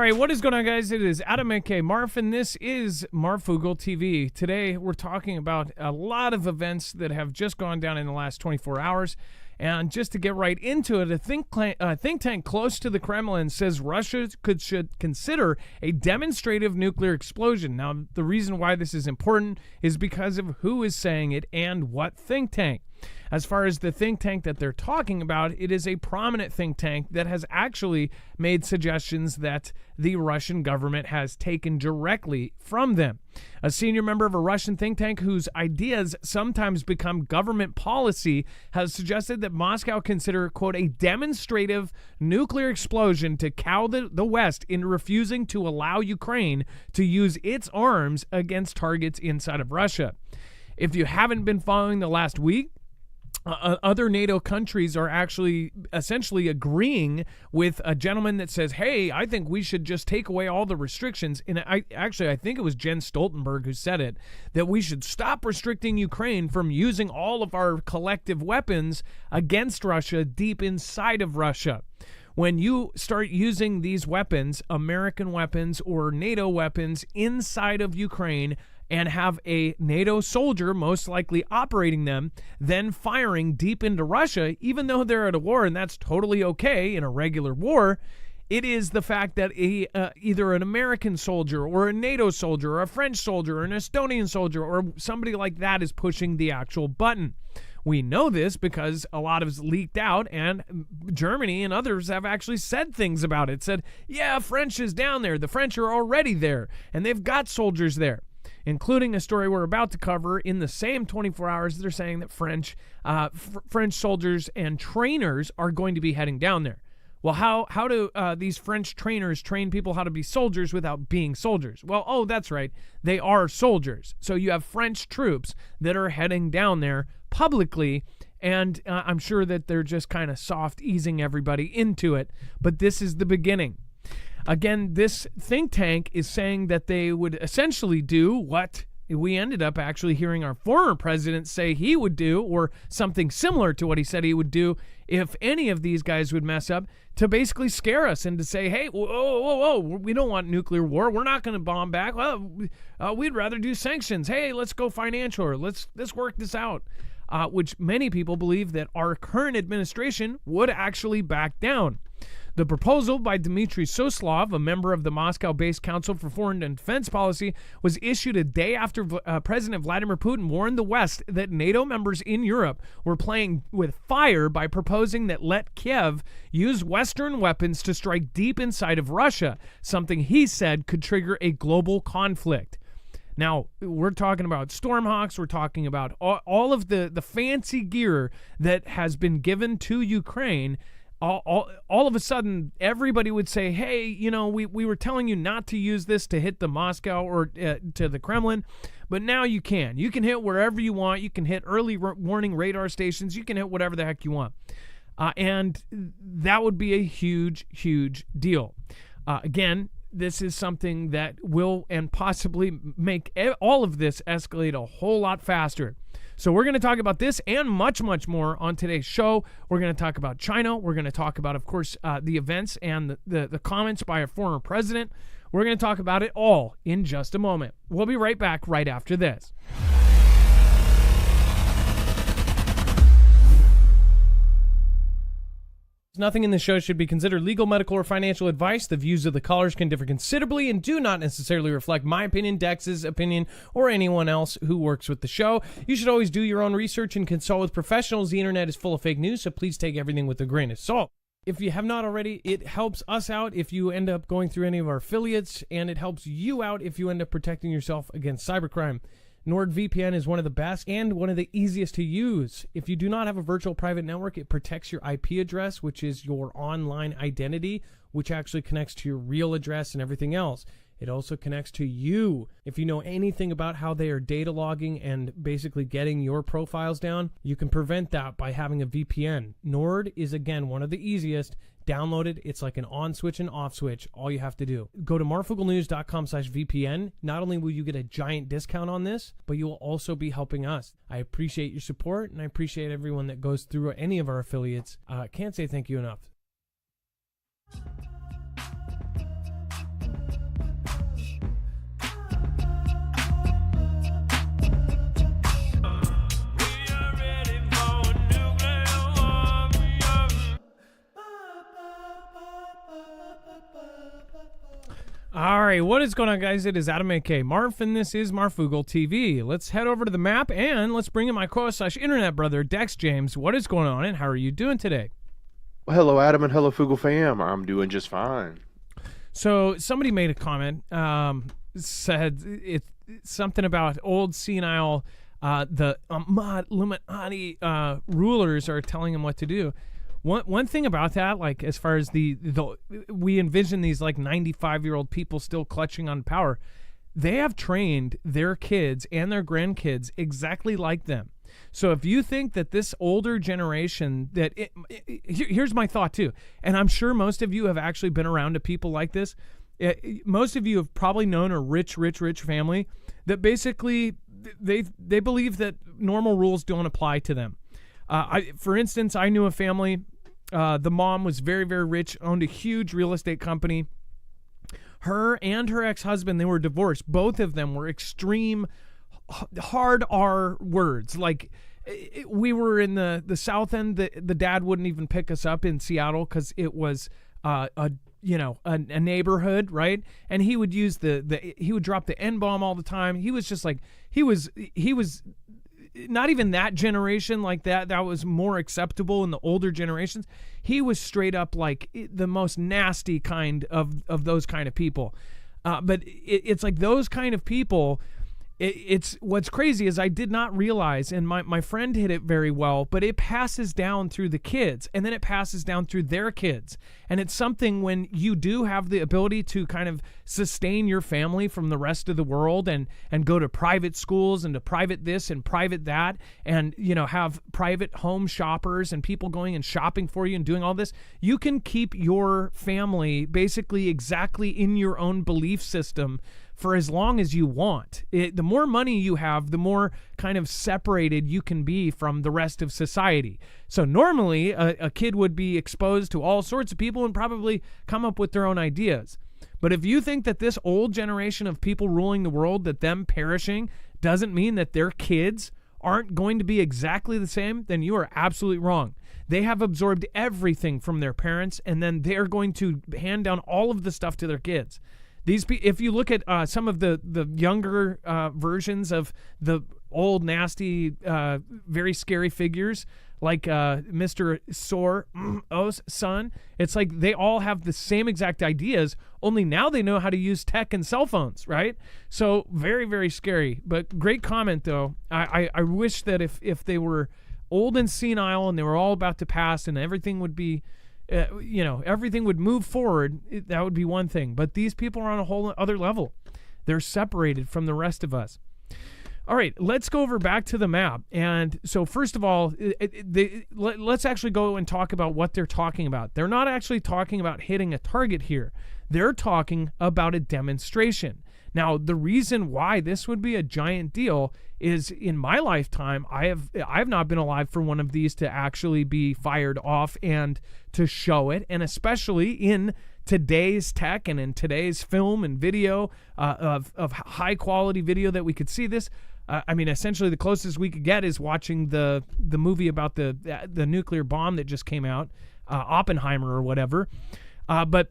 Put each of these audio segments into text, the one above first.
right, what is going on, guys? It is Adam aka Marf, and this is Marfoogle TV. Today, we're talking about a lot of events that have just gone down in the last 24 hours. And just to get right into it, a think tank close to the Kremlin says Russia should consider a demonstrative nuclear explosion. Now, the reason why this is important is because of who is saying it and what think tank. As far as the think tank that they're talking about, it is a prominent think tank that has actually made suggestions that the Russian government has taken directly from them. A senior member of a Russian think tank whose ideas sometimes become government policy has suggested that Moscow consider, quote, a demonstrative nuclear explosion to cow the West in refusing to allow Ukraine to use its arms against targets inside of Russia. If you haven't been following the last week, other NATO countries are actually essentially agreeing with a gentleman that says, hey, I think we should just take away all the restrictions. And I think it was Jens Stoltenberg who said it, that we should stop restricting Ukraine from using all of our collective weapons against Russia deep inside of Russia. When you start using these weapons, American weapons or NATO weapons inside of Ukraine, and have a NATO soldier most likely operating them, then firing deep into Russia, even though they're at a war, and that's totally okay in a regular war, it is the fact that either an American soldier or a NATO soldier or a French soldier or an Estonian soldier or somebody like that is pushing the actual button. We know this because a lot of it's leaked out, and Germany and others have actually said things about it. Said, yeah, French is down there. The French are already there, and they've got soldiers there. Including a story we're about to cover in the same 24 hours. They're saying that French soldiers and trainers are going to be heading down there. Well, how do these French trainers train people how to be soldiers without being soldiers? Well, that's right. They are soldiers. So you have French troops that are heading down there publicly, and I'm sure that they're just kind of soft easing everybody into it. But this is the beginning. Again, this think tank is saying that they would essentially do what we ended up actually hearing our former president say he would do, or something similar to what he said he would do if any of these guys would mess up, to basically scare us and to say, hey, whoa, we don't want nuclear war. We're not going to bomb back. Well, we'd rather do sanctions. Hey, let's go financial, or let's work this out. Which many people believe that our current administration would actually back down. The proposal by Dmitry Soslov, a member of the Moscow-based Council for Foreign and Defense Policy, was issued a day after President Vladimir Putin warned the West that NATO members in Europe were playing with fire by proposing that let Kiev use Western weapons to strike deep inside of Russia, something he said could trigger a global conflict. Now, we're talking about Stormhawks, we're talking about all of the fancy gear that has been given to Ukraine. All of a sudden, everybody would say, hey, we were telling you not to use this to hit the Moscow or to the Kremlin, but now you can. You can hit wherever you want. You can hit early warning radar stations. You can hit whatever the heck you want. And that would be a huge, huge deal. Again, this is something that will and possibly make all of this escalate a whole lot faster. So we're going to talk about this and much, much more on today's show. We're going to talk about China. We're going to talk about, of course, the events and the comments by a former president. We're going to talk about it all in just a moment. We'll be right back right after this. Nothing in the show should be considered legal, medical, or financial advice. The views of the callers can differ considerably and do not necessarily reflect my opinion, Dex's opinion, or anyone else who works with the show. You should always do your own research and consult with professionals. The internet is full of fake news, so please take everything with a grain of salt. If you have not already, it helps us out if you end up going through any of our affiliates, and it helps you out if you end up protecting yourself against cybercrime. NordVPN is one of the best and one of the easiest to use. If you do not have a virtual private network, it protects your IP address, which is your online identity, which actually connects to your real address and everything else. It also connects to you. If you know anything about how they are data logging and basically getting your profiles down, you can prevent that by having a VPN. Nord is, again, one of the easiest. Download it. It's like an on switch and off switch. All you have to do. Go to marfugglenews.com/VPN. Not only will you get a giant discount on this, but you will also be helping us. I appreciate your support, and I appreciate everyone that goes through any of our affiliates. Can't say thank you enough. right, what is going on, guys? It is Adam A.K. Marf, and this is Marfoogle TV. Let's head over to the map, and let's bring in my co-host/internet brother, Dex James. What is going on, and how are you doing today? Well, hello, Adam, and hello, Foogle fam. I'm doing just fine. So somebody made a comment, said it's something about old senile, the Illuminati rulers are telling him what to do. One thing about that, like as far as we envision these like 95-year-old people still clutching on power, they have trained their kids and their grandkids exactly like them. So if you think that this older generation, here's my thought too, and I'm sure most of you have actually been around to people like this. Most of you have probably known a rich family that basically they believe that normal rules don't apply to them. For instance, I knew a family. The mom was very rich, owned a huge real estate company. Her and her ex-husband, they were divorced. Both of them were extreme hard R words. Like, we were in the South End. The dad wouldn't even pick us up in Seattle because it was a neighborhood, right? And he would use he would drop the N-bomb all the time. He was just like, he was not even that generation like that was more acceptable in the older generations. He was straight up like the most nasty kind of those kind of people. But it's like those kind of people. It's what's crazy is I did not realize, and my friend hit it very well, but it passes down through the kids, and then it passes down through their kids. And it's something when you do have the ability to kind of sustain your family from the rest of the world and go to private schools and to private this and private that, and have private home shoppers and people going and shopping for you and doing all this, you can keep your family basically exactly in your own belief system for as long as you want. The more money you have, the more kind of separated you can be from the rest of society. So normally a kid would be exposed to all sorts of people and probably come up with their own ideas. But if you think that this old generation of people ruling the world, that them perishing doesn't mean that their kids aren't going to be exactly the same, then you are absolutely wrong. They have absorbed everything from their parents, and then they're going to hand down all of the stuff to their kids. If you look at some of the younger versions of the old, nasty, very scary figures, like Mr. Sor's son, it's like they all have the same exact ideas, only now they know how to use tech and cell phones, right? So very scary. But great comment, though. I wish that if they were old and senile and they were all about to pass and everything would be everything would move forward, that would be one thing. But these people are on a whole other level. They're separated from the rest of us. All right, let's go over back to the map. And so first of all, let's actually go and talk about what they're talking about. They're not actually talking about hitting a target here. They're talking about a demonstration. Now, the reason why this would be a giant deal is in my lifetime, I've not been alive for one of these to actually be fired off and to show it. And especially in today's tech and in today's film and video of high quality video that we could see this. Essentially the closest we could get is watching the movie about the nuclear bomb that just came out, Oppenheimer or whatever. But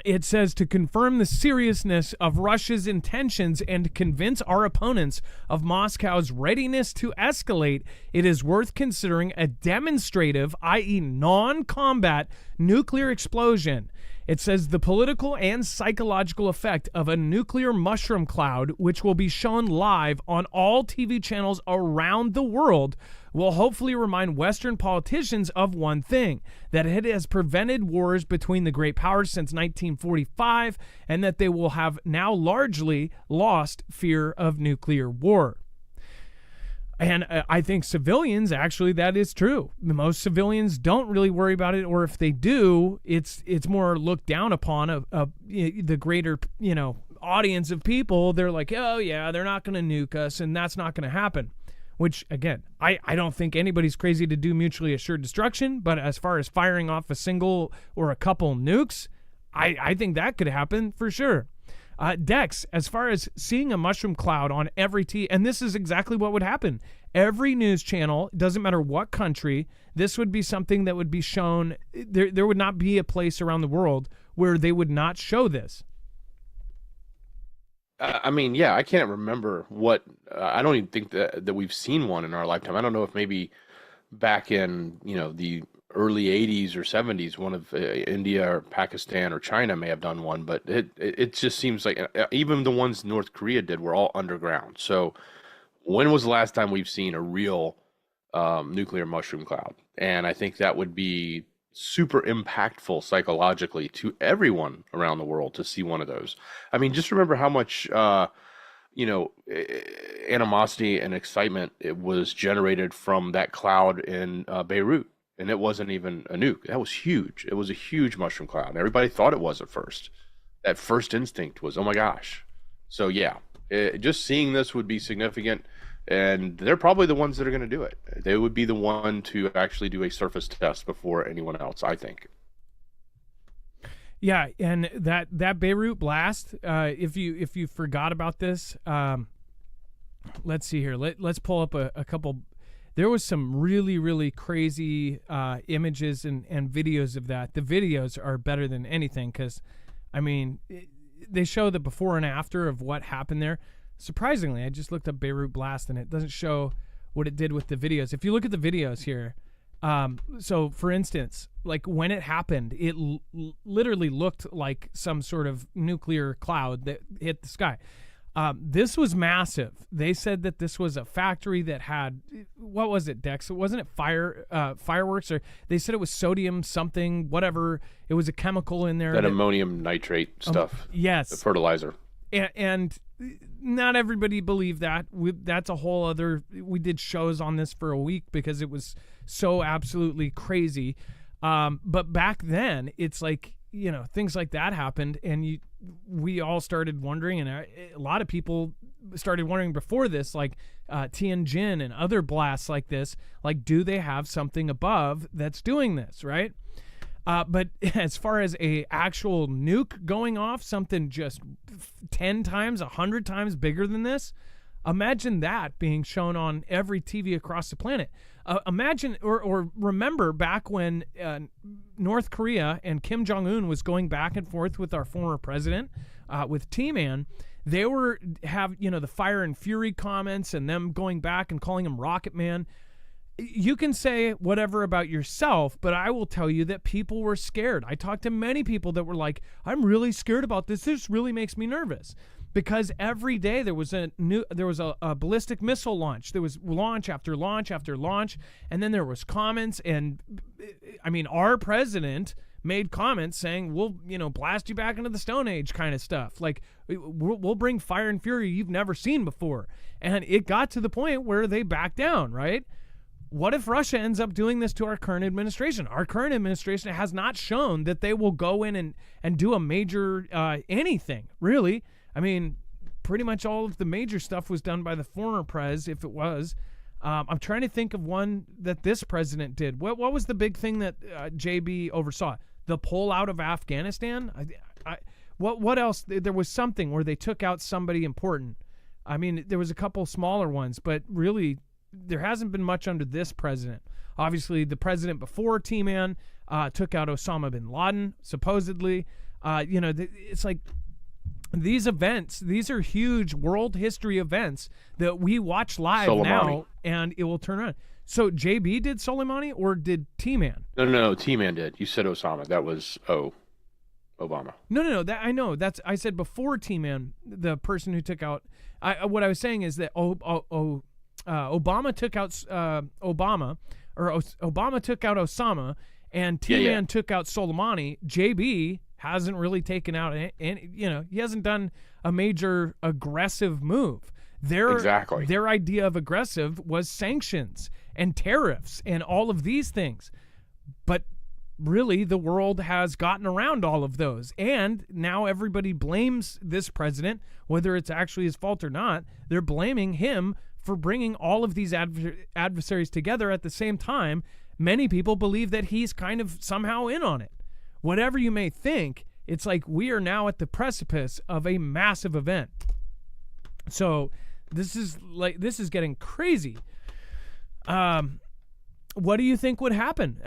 it says, to confirm the seriousness of Russia's intentions and convince our opponents of Moscow's readiness to escalate, it is worth considering a demonstrative, i.e. non-combat, nuclear explosion. It says the political and psychological effect of a nuclear mushroom cloud, which will be shown live on all TV channels around the world, will hopefully remind Western politicians of one thing, that it has prevented wars between the great powers since 1945, and that they will have now largely lost fear of nuclear war. And I think civilians, actually, that is true. Most civilians don't really worry about it, or if they do, it's more looked down upon. The greater, audience of people, they're like, oh yeah, they're not going to nuke us, and that's not going to happen. Which, again, I don't think anybody's crazy to do mutually assured destruction, but as far as firing off a single or a couple nukes, I think that could happen for sure. Dex, as far as seeing a mushroom cloud on every and this is exactly what would happen. Every news channel, doesn't matter what country, this would be something that would be shown. There would not be a place around the world where they would not show this. I mean, yeah, I can't remember what. I don't even think that we've seen one in our lifetime. I don't know if maybe back in the early 80s or 70s, one of India or Pakistan or China may have done one, but it just seems like even the ones North Korea did were all underground. So when was the last time we've seen a real nuclear mushroom cloud? And I think that would be super impactful psychologically to everyone around the world to see one of those. I mean, just remember how much you know, animosity and excitement it was generated from that cloud in Beirut. And it wasn't even a nuke. That was huge. It was a huge mushroom cloud. Everybody thought it was at first. That first instinct was, oh my gosh. So yeah, just seeing this would be significant. And they're probably the ones that are going to do it. They would be the one to actually do a surface test before anyone else, I think. Yeah, and that Beirut blast, if you forgot about this, let's see here. Let's pull up a couple. There was some really, really crazy images and videos of that. The videos are better than anything because, I mean, they show the before and after of what happened there. Surprisingly, I just looked up Beirut blast and it doesn't show what it did with the videos. If you look at the videos here, so for instance, like when it happened, it literally looked like some sort of nuclear cloud that hit the sky. This was massive. They said that this was a factory that had, what was it, Dex? Wasn't it fireworks? Or they said it was sodium something, whatever. It was a chemical in there. That ammonium nitrate stuff. Yes. The fertilizer. And not everybody believed that. That's a whole other. We did shows on this for a week because it was so absolutely crazy. But back then, it's like, things like that happened, and we all started wondering, and a lot of people started wondering before this, like Tianjin and other blasts like this, like, do they have something above that's doing this, right? But as far as a actual nuke going off, something just 10 times, 100 times bigger than this, imagine that being shown on every TV across the planet. Imagine or remember back when North Korea and Kim Jong-un was going back and forth with our former president, with T-Man. They were the fire and fury comments and them going back and calling him Rocket Man. You can say whatever about yourself, but I will tell you that people were scared. I talked to many people that were like, I'm really scared about this. This really makes me nervous. Because every day there was a ballistic missile launch. There was launch after launch after launch, and then there was comments. And I mean, our president made comments saying, "We'll blast you back into the Stone Age," kind of stuff. Like we'll bring fire and fury you've never seen before. And it got to the point where they backed down. Right? What if Russia ends up doing this to our current administration? Our current administration has not shown that they will go in and do a major anything really. I mean, pretty much all of the major stuff was done by the former prez, if it was. I'm trying to think of one that this president did. What was the big thing that JB oversaw? The pull out of Afghanistan? What else? There was something where they took out somebody important. I mean, there was a couple smaller ones, but really, there hasn't been much under this president. Obviously, the president before T-Man took out Osama bin Laden, supposedly. It's like, these events, these are huge world history events that we watch live now, and it will turn around. So JB did Soleimani or did T-Man? No, T-Man did. You said Osama. That was Obama. No. That I know. I said before T-Man, the person who took out. What I was saying is that Obama took out Obama took out Osama, and T-Man took out Soleimani. JB hasn't really taken out any, he hasn't done a major aggressive move. Their idea of aggressive was sanctions and tariffs and all of these things. But really, the world has gotten around all of those. And now everybody blames this president, whether it's actually his fault or not. They're blaming him for bringing all of these adversaries together at the same time. Many people believe that he's kind of somehow in on it. Whatever you may think, it's like we are now at the precipice of a massive event. So this is getting crazy. What do you think would happen?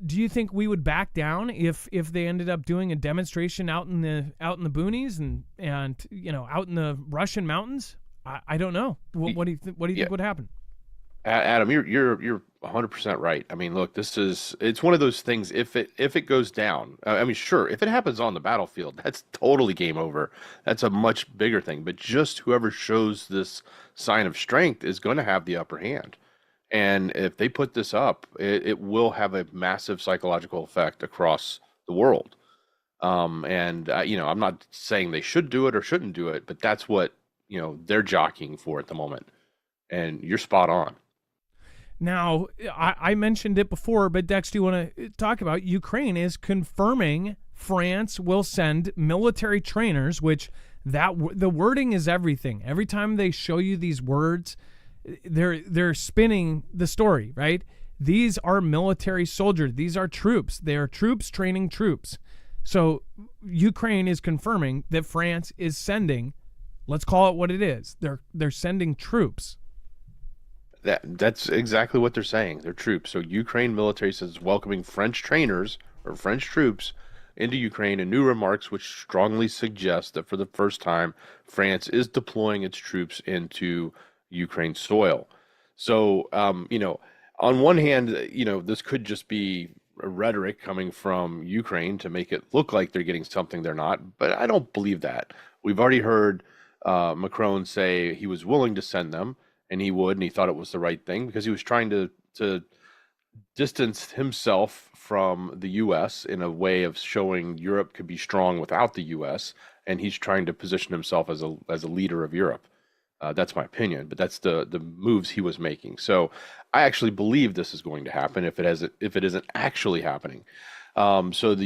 Do you think we would back down if they ended up doing a demonstration out in the boonies and out in the Russian mountains? I don't know. What do you think would happen? Adam, you're 100% right. I mean, look, it's one of those things. If it goes down, I mean, sure, if it happens on the battlefield, that's totally game over. That's a much bigger thing. But just whoever shows this sign of strength is going to have the upper hand. And if they put this up, it will have a massive psychological effect across the world. I'm not saying they should do it or shouldn't do it, but that's what they're jockeying for at the moment. And you're spot on. Now, I mentioned it before, but Dex, do you want to talk about Ukraine is confirming France will send military trainers, which the wording is everything. Every time they show you these words, they're spinning the story, right? These are military soldiers. These are troops. They are troops training troops. So Ukraine is confirming that France is sending, let's call it what it is. They're sending troops. That's exactly what they're saying. They're troops. So Ukraine military says welcoming French trainers or French troops into Ukraine in new remarks which strongly suggest that for the first time, France is deploying its troops into Ukraine soil. So, on one hand, this could just be rhetoric coming from Ukraine to make it look like they're getting something they're not, but I don't believe that. We've already heard Macron say he was willing to send them. And he would, and he thought it was the right thing because he was trying to distance himself from the U.S. in a way of showing Europe could be strong without the U.S. And he's trying to position himself as a leader of Europe. That's my opinion, but that's the moves he was making. So I actually believe this is going to happen if it isn't actually happening. So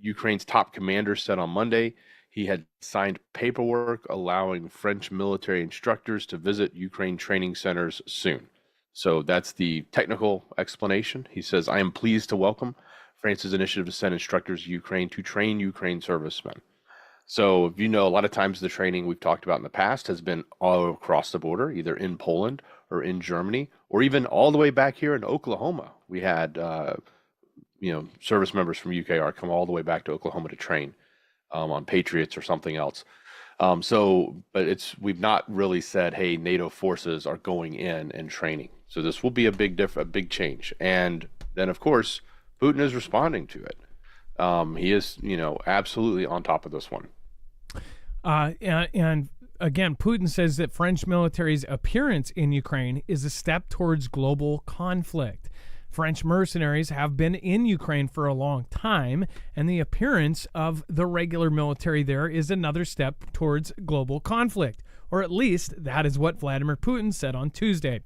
Ukraine's top commander said on Monday he had signed paperwork allowing French military instructors to visit Ukraine training centers soon. So that's the technical explanation. He says, I am pleased to welcome France's initiative to send instructors to Ukraine to train Ukraine servicemen. So, a lot of times the training we've talked about in the past has been all across the border, either in Poland or in Germany, or even all the way back here in Oklahoma. We had, service members from UKR come all the way back to Oklahoma to train. On Patriots or something else. But we've not really said, hey, NATO forces are going in and training. So this will be a big change. And then, of course, Putin is responding to it. He is, absolutely on top of this one. And again, Putin says that French military's appearance in Ukraine is a step towards global conflict. French mercenaries have been in Ukraine for a long time, and the appearance of the regular military there is another step towards global conflict, or at least that is what Vladimir Putin said on Tuesday.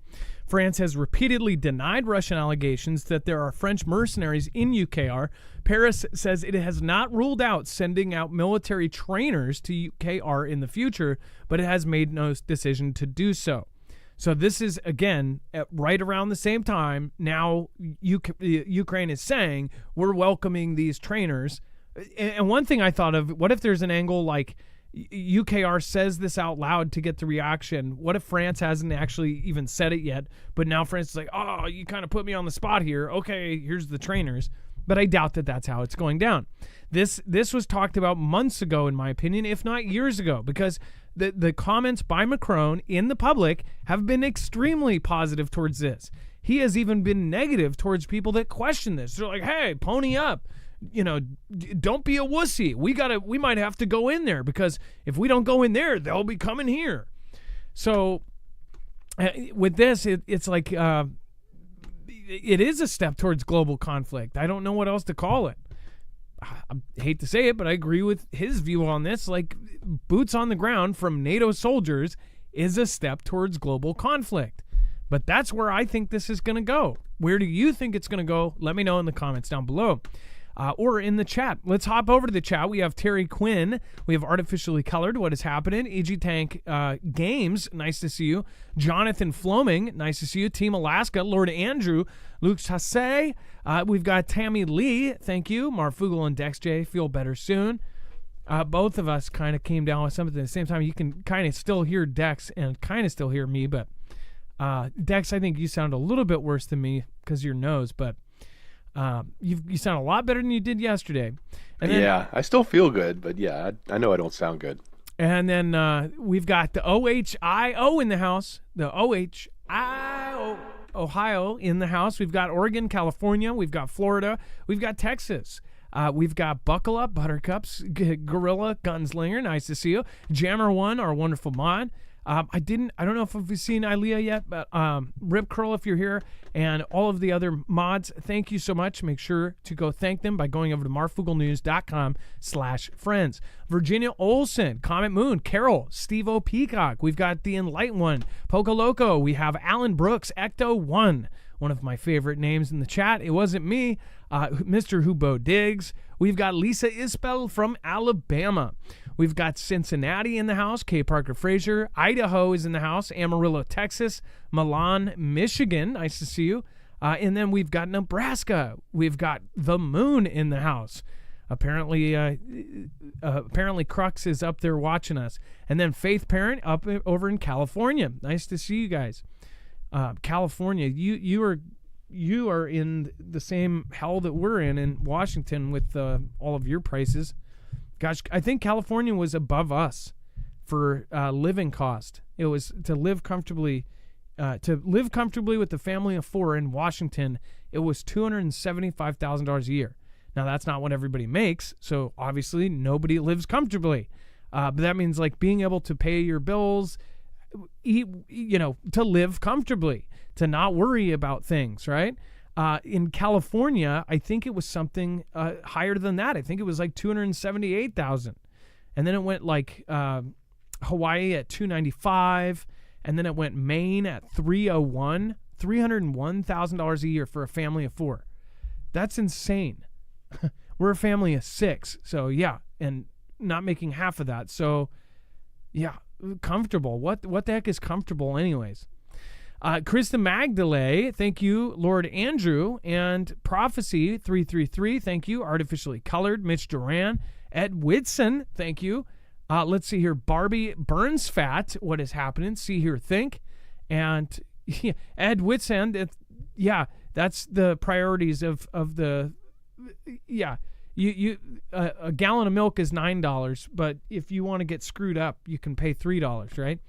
France has repeatedly denied Russian allegations that there are French mercenaries in UKR. Paris says it has not ruled out sending out military trainers to UKR in the future, but it has made no decision to do so. So this is, again, right around the same time. Now Ukraine is saying we're welcoming these trainers. And one thing I thought of, what if there's an angle like UKR says this out loud to get the reaction? What if France hasn't actually even said it yet, but now France is like, oh, you kind of put me on the spot here. Okay, here's the trainers. But I doubt that that's how it's going down. This was talked about months ago, in my opinion, if not years ago, because the comments by Macron in the public have been extremely positive towards this. He has even been negative towards people that question this. They're like, hey, pony up. Don't be a wussy. We might have to go in there because if we don't go in there, they'll be coming here. So with this, it's like it is a step towards global conflict. I don't know what else to call it. I hate to say it, but I agree with his view on this. Like, boots on the ground from NATO soldiers is a step towards global conflict. But that's where I think this is going to go. Where do you think it's going to go? Let me know in the comments down below. Or in the chat. Let's hop over to the chat. We have Terry Quinn. We have Artificially Colored. What is happening? EG Tank Games. Nice to see you. Jonathan Floming. Nice to see you. Team Alaska. Lord Andrew. Luke Chassé. We've got Tammy Lee. Thank you. Marfoogle and Dex J. Feel better soon. Both of us kind of came down with something at the same time. You can kind of still hear Dex and kind of still hear me, but Dex, I think you sound a little bit worse than me. because of your nose, but you sound a lot better than you did yesterday. And then, yeah, I still feel good, but yeah, I know I don't sound good. And then we've got the OHIO in the house. The OHIO, Ohio in the house. We've got Oregon, California. We've got Florida. We've got Texas. We've got Buckle Up, Buttercups, Gorilla, Gunslinger. Nice to see you. Jammer One, our wonderful mod. I don't know if we've seen Ilea yet, but Rip Curl, if you're here, and all of the other mods, thank you so much. Make sure to go thank them by going over to marfooglenews.com/friends. Virginia Olson, Comet Moon, Carol, Steve O. Peacock. We've got the Enlightened One, Poco Loco. We have Alan Brooks, Ecto1, one of my favorite names in the chat. It wasn't me. Mr. Hubo Diggs. We've got Lisa Isbell from Alabama. We've got Cincinnati in the house. K. Parker Frazier. Idaho is in the house. Amarillo, Texas. Milan, Michigan. Nice to see you. And then we've got Nebraska. We've got the Moon in the house. Apparently Crux is up there watching us. And then Faith Parent up over in California. Nice to see you guys. California, you are in the same hell that we're in Washington with all of your prices. Gosh, I think California was above us for living cost. It was to live comfortably with the family of 4 in Washington. It was $275,000 a year. Now that's not what everybody makes, so obviously nobody lives comfortably. But that means like being able to pay your bills, eat, to live comfortably, to not worry about things, right? In California, I think it was something higher than that. I think it was like $278,000, and then it went like Hawaii at $295, and then it went Maine at $301,000 a year for a family of 4. That's insane. We're a family of 6, so yeah, and not making half of that. So yeah, comfortable. What the heck is comfortable, anyways? Krista Magdalene, thank you. Lord Andrew and Prophecy 333, thank you. Artificially Colored, Mitch Duran. Ed Whitson, thank you. Let's see here. Barbie Burns Fat, what is happening? See here, think. And yeah, Ed Whitson, that's the priorities of the, yeah. A gallon of milk is $9, but if you want to get screwed up, you can pay $3, right?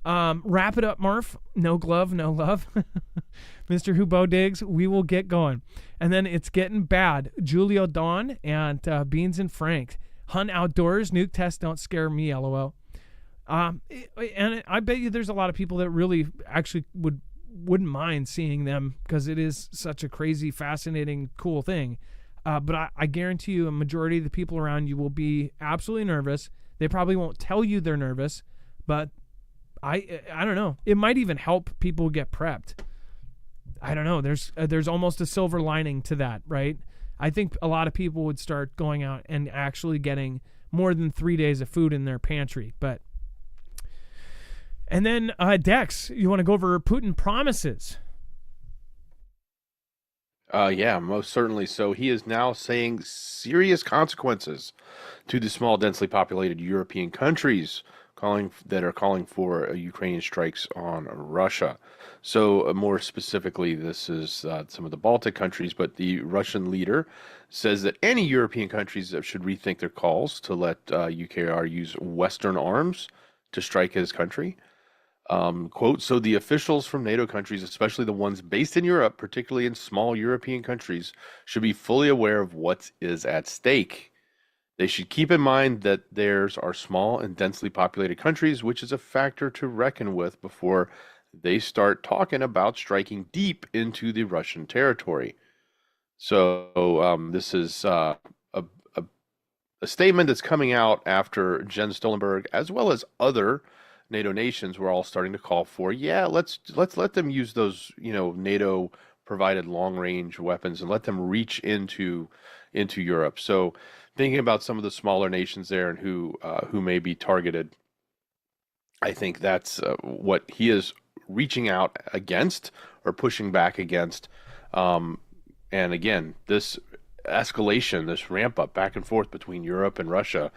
Wrap it up, Marf. No glove, no love. Mr. Hubo Diggs, we will get going. And then it's getting bad. Julio Dawn and Beans and Frank. Hunt Outdoors, Nuke Test, don't scare me, LOL. And I bet you there's a lot of people that really actually wouldn't mind seeing them because it is such a crazy, fascinating, cool thing. But I guarantee you a majority of the people around you will be absolutely nervous. They probably won't tell you they're nervous, but I don't know. It might even help people get prepped. I don't know. There's almost a silver lining to that, right? I think a lot of people would start going out and actually getting more than 3 days of food in their pantry. And then Dex, you want to go over Putin promises? Yeah, most certainly. So he is now saying serious consequences to the small, densely populated European countries that are calling for Ukrainian strikes on Russia. So more specifically, this is some of the Baltic countries, but the Russian leader says that any European countries should rethink their calls to let UKR use Western arms to strike his country. Quote, so the officials from NATO countries, especially the ones based in Europe, particularly in small European countries, should be fully aware of what is at stake. They should keep in mind that theirs are small and densely populated countries, which is a factor to reckon with before they start talking about striking deep into the Russian territory. So this is a statement that's coming out after Jens Stoltenberg, as well as other NATO nations, were all starting to call for, let's let them use those, NATO provided long range weapons and let them reach into Europe. So thinking about some of the smaller nations there and who may be targeted, I think that's what he is reaching out against or pushing back against. And again, this escalation, this ramp up back and forth between Europe and Russia,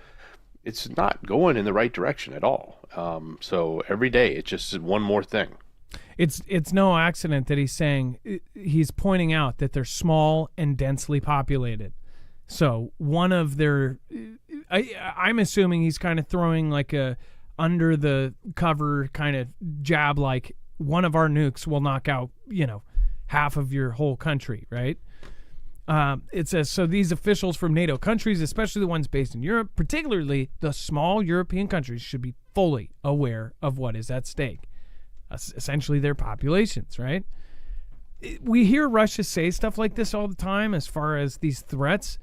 it's not going in the right direction at all. So every day it's just one more thing. It's no accident that he's pointing out that they're small and densely populated. So one of their, I'm assuming he's kind of throwing like a under the cover kind of jab, like one of our nukes will knock out, half of your whole country, right? It says, so these officials from NATO countries, especially the ones based in Europe, particularly the small European countries, should be fully aware of what is at stake. Essentially their populations, right? We hear Russia say stuff like this all the time as far as these threats.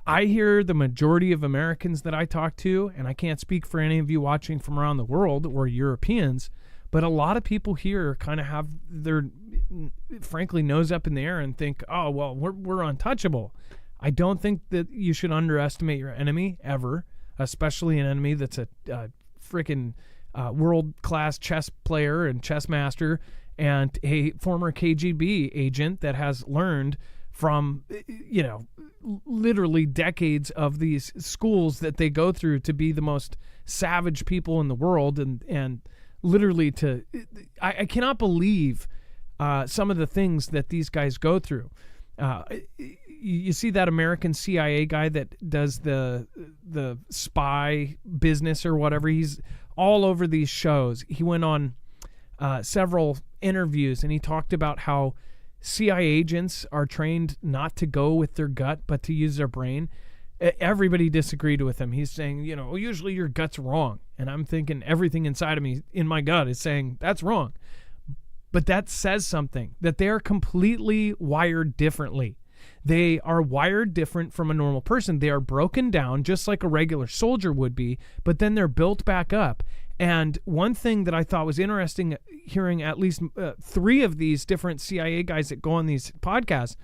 I hear the majority of Americans that I talk to, and I can't speak for any of you watching from around the world or Europeans, but a lot of people here kind of have their, frankly, nose up in the air and think, oh, well, we're untouchable. I don't think that you should underestimate your enemy ever, especially an enemy that's a freaking world-class chess player and chess master and a former KGB agent that has learned from, literally decades of these schools that they go through to be the most savage people in the world, and literally I cannot believe some of the things that these guys go through. You see that American CIA guy that does the spy business or whatever. He's all over these shows. He went on several interviews and he talked about how CIA agents are trained not to go with their gut, but to use their brain. Everybody disagreed with him. He's saying, usually your gut's wrong. And I'm thinking everything inside of me, in my gut, is saying that's wrong. But that says something, that they are completely wired differently. They are wired different from a normal person. They are broken down just like a regular soldier would be, but then they're built back up. And one thing that I thought was interesting, hearing at least 3 of these different CIA guys that go on these podcasts,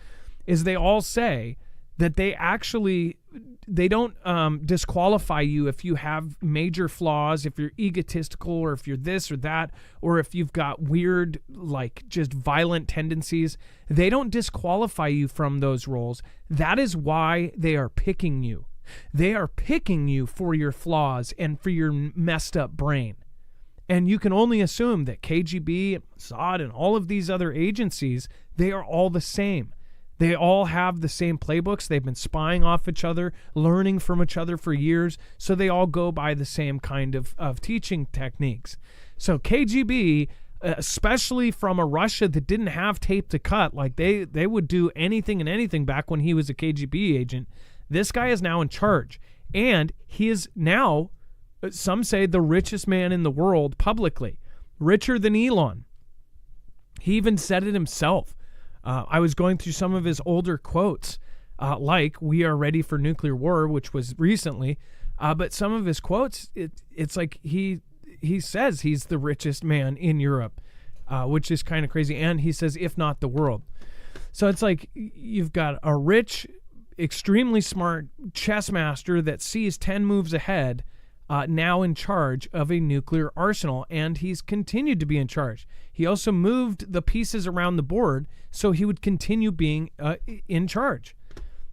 is they all say that they don't disqualify you if you have major flaws, if you're egotistical, or if you're this or that, or if you've got weird, like just violent tendencies. They don't disqualify you from those roles. That is why they are picking you. They are picking you for your flaws and for your messed up brain. And you can only assume that KGB, Mossad, and all of these other agencies, they are all the same. They all have the same playbooks. They've been spying off each other, learning from each other for years. So they all go by the same kind of teaching techniques. So KGB, especially from a Russia that didn't have tape to cut, like they would do anything and anything back when he was a KGB agent. This guy is now in charge. And he is now, some say, the richest man in the world publicly. Richer than Elon. He even said it himself. I was going through some of his older quotes, like "We are ready for nuclear war," which was recently. But some of his quotes, it's like he says he's the richest man in Europe, which is kind of crazy. And he says, if not the world. So it's like you've got a rich, extremely smart chess master that sees 10 moves ahead, now in charge of a nuclear arsenal, and he's continued to be in charge. He also moved the pieces around the board so he would continue being in charge.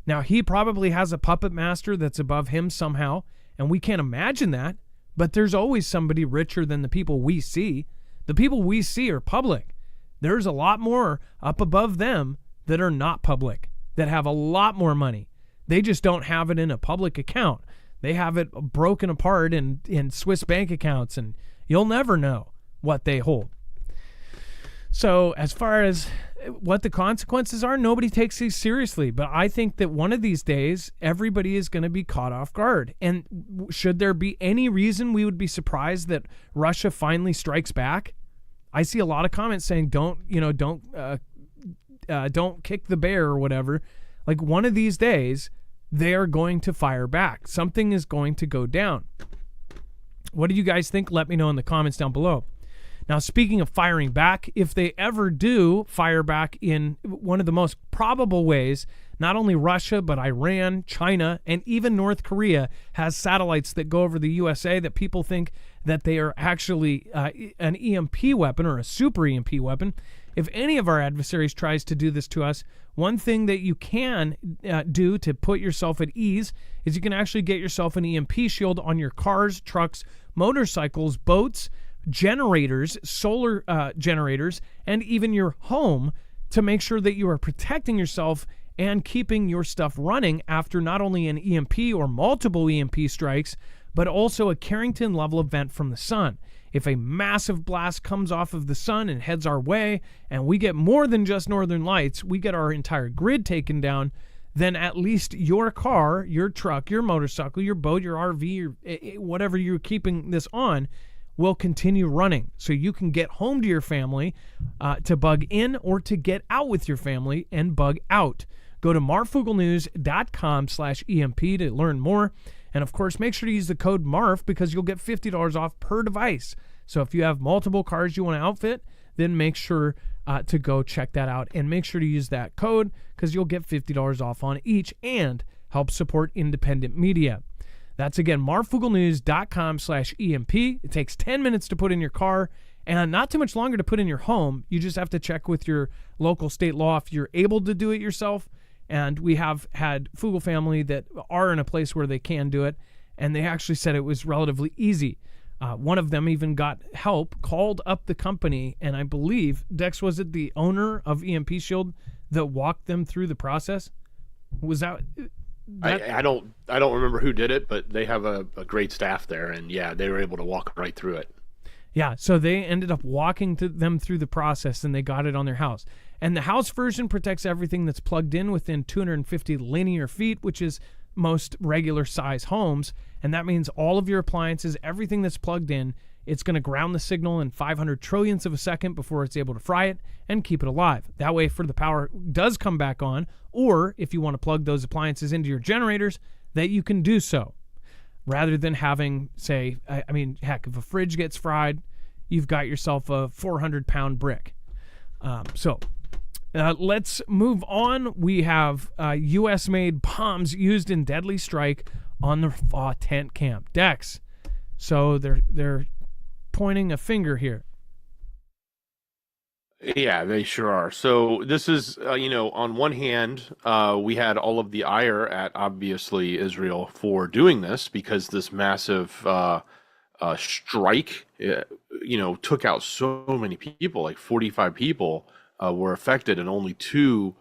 Now, he probably has a puppet master that's above him somehow, and we can't imagine that, but there's always somebody richer than the people we see. The people we see are public. There's a lot more up above them that are not public, that have a lot more money. They just don't have it in a public account. They have it broken apart in Swiss bank accounts, and you'll never know what they hold. So as far as what the consequences are, nobody takes these seriously. But I think that one of these days, everybody is going to be caught off guard. And should there be any reason we would be surprised that Russia finally strikes back? I see a lot of comments saying, don't kick the bear or whatever. Like, one of these days, they are going to fire back. Something is going to go down. What do you guys think? Let me know in the comments down below. Now, speaking of firing back, if they ever do fire back in one of the most probable ways, not only Russia, but Iran, China, and even North Korea has satellites that go over the USA that people think that they are actually an EMP weapon or a super EMP weapon. If any of our adversaries tries to do this to us, one thing that you can do to put yourself at ease is you can actually get yourself an EMP shield on your cars, trucks, motorcycles, boats, generators, solar generators, and even your home to make sure that you are protecting yourself and keeping your stuff running after not only an EMP or multiple EMP strikes, but also a Carrington-level event from the sun. If a massive blast comes off of the sun and heads our way, and we get more than just northern lights, we get our entire grid taken down, then at least your car, your truck, your motorcycle, your boat, your RV, whatever you're keeping this on, will continue running. So you can get home to your family to bug in or to get out with your family and bug out. Go to marfooglenews.com/EMP to learn more. And of course, make sure to use the code MARF because you'll get $50 off per device. So if you have multiple cars you want to outfit, then make sure to go check that out. And make sure to use that code because you'll get $50 off on each and help support independent media. That's again, marfooglenews.com/EMP. It takes 10 minutes to put in your car and not too much longer to put in your home. You just have to check with your local state law if you're able to do it yourself. And we have had Fugel family that are in a place where they can do it, and they actually said it was relatively easy. One of them even got help, called up the company, and I believe, Dex, was it the owner of EMP Shield that walked them through the process? Was that... I don't remember who did it, but they have a great staff there, and yeah, they were able to walk right through it. Yeah, so they ended up walking them through the process, and they got it on their house. And the house version protects everything that's plugged in within 250 linear feet, which is most regular size homes. And that means all of your appliances, everything that's plugged in, it's going to ground the signal in 500 trillionths of a second before it's able to fry it and keep it alive. That way, if the power does come back on, or if you want to plug those appliances into your generators, that you can do so. Rather than having, say, I mean, heck, if a fridge gets fried, you've got yourself a 400-pound brick. Let's move on. We have U.S.-made bombs used in deadly strike on the Rafah tent camp. Dex, so they're pointing a finger here. Yeah, they sure are. So this is, on one hand, we had all of the ire at, obviously, Israel for doing this because this massive strike, took out so many people, like 45 people were affected, and only 2